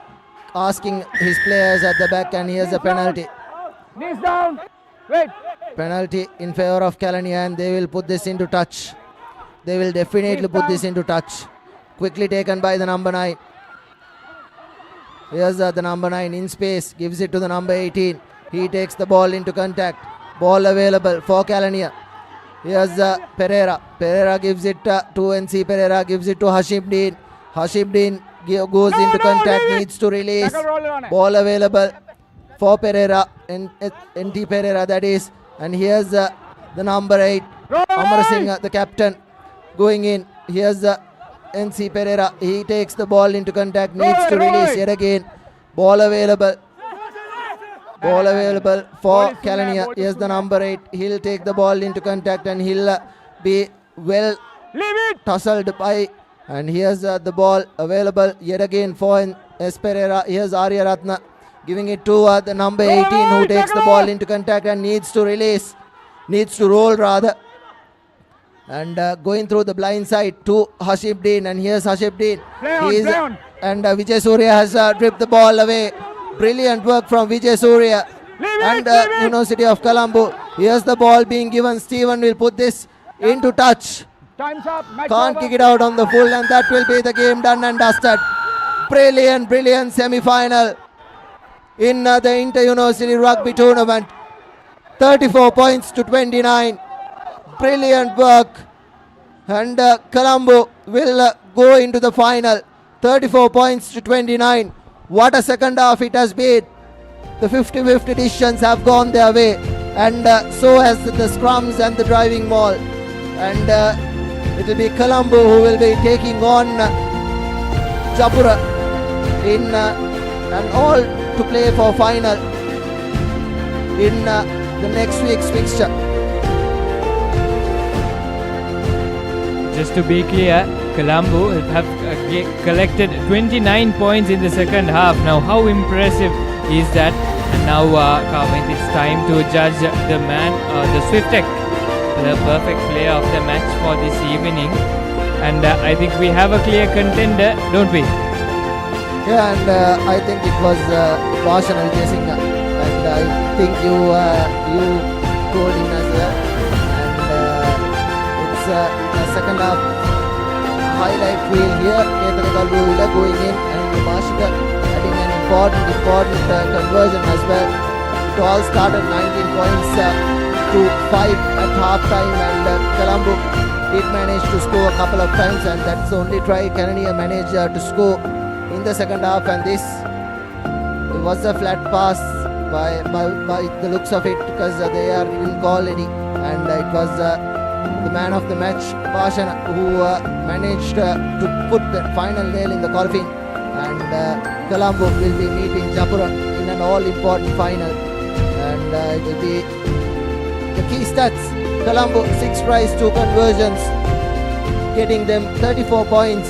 asking his players at the back, and here's a penalty. Knees down. Wait. Penalty in favor of Kelaniya, and they will put this into touch. They will definitely put this into touch. Quickly taken by the number 9. Here's the number 9 in space, gives it to the number 18. He takes the ball into contact. Ball available for Kelaniya. Here's Pereira. Pereira gives it to NC Pereira, gives it to Hashim Dean. Hashim Dean goes into contact, needs to release. Ball available for Pereira, NT Pereira that is. And here's the number 8, Amar Singh, the captain, going in. Here's NC Pereira. He takes the ball into contact, needs to release yet again. Ball available. Ball available for Kelaniya. Here's the number 8. He'll take the ball into contact, and he'll be well tussled by. And here's the ball available yet again for S. Pereira. Here's Arya Ratna. giving it to the number 18 who takes the ball into contact and needs to roll rather. And going through the blind side to Hashibdeen, and here's Hashibdeen. And Vijay Surya has dripped the ball away. Brilliant work from Vijay Surya and University of Colombo. Here's the ball being given. Stephen will put this into touch. Time's up. Can't kick it out on the full, and that will be the game done and dusted. Brilliant semi-final in the Inter-University Rugby Tournament. 34 points to 29. Brilliant work. And Colombo will go into the final. 34 points to 29. What a second half it has been. The 50-50 decisions have gone their way, and so has the scrums and the driving maul. And it will be Colombo who will be taking on Japura in and all to play for final in the next week's fixture. Just to be clear, Colombo have collected 29 points in the second half. Now, how impressive is that? And now, Kavit, it's time to judge the Swiftech, the perfect player of the match for this evening. And I think we have a clear contender, don't we? Yeah, and I think it was Bharshan Singh, and I think you told him as well. And it's a second half highlight reel here. Ketan Kalula going in, and Bhashika adding an important conversion as well. It all started 19 points to 5 at half time, and Colombo did manage to score a couple of times, and that's the only try Kelaniya managed to score in the second half. And this was a flat pass by the looks of it, because they are in call already, and it was the man of the match, Bharshan, who managed to put the final nail in the coffin. And Colombo will be meeting Japura in an all-important final, and it will be the key stats. Colombo 6 tries, 2 conversions, getting them 34 points.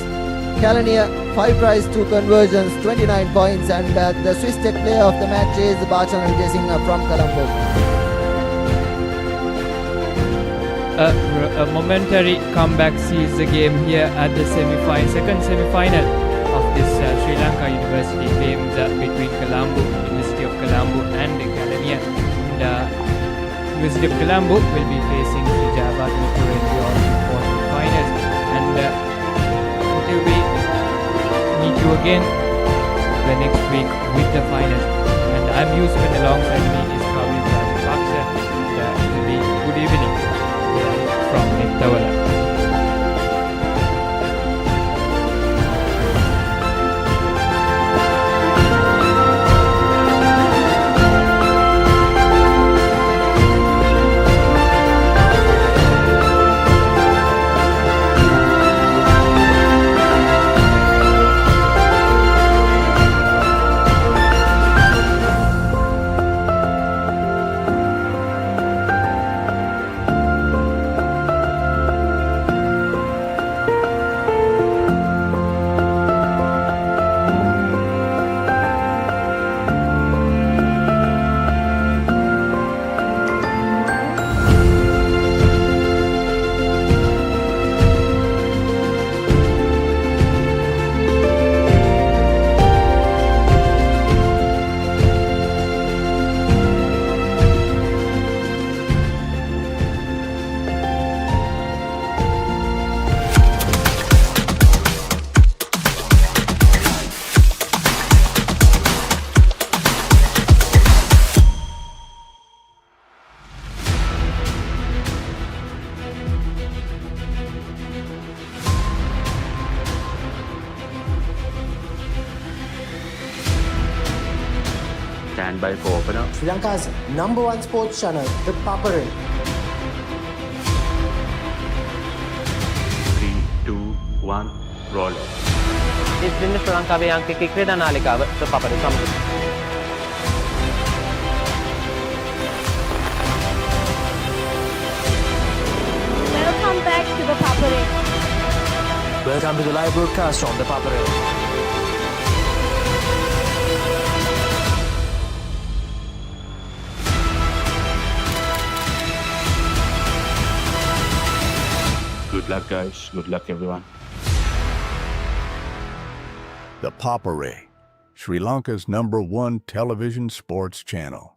Kelaniya 5 tries, 2 conversions, 29 points, and the Swiss Tech player of the match is Bharshan from Colombo. A momentary comeback sees the game here at the second semi-final of this Sri Lanka University games between Colombo, University of Colombo and Kelaniya. And University of Colombo will be facing Java in the all-important finals. And until we meet you again the next week with the finals. And I'm Yusuf, and alongside me is Kavit Rajapaksa. It will be good evening from Nittawela. Stand by for opener. Sri Lanka's #1 sports channel, ThePapare. 3, 2, 1, roll. It's been the Sri Lanka අංක cricket නාලිකාව ThePapare සමග. Welcome back to ThePapare. Welcome to the live broadcast from ThePapare. luck, guys. Good luck, everyone. The Papare, Sri Lanka's #1 television sports channel.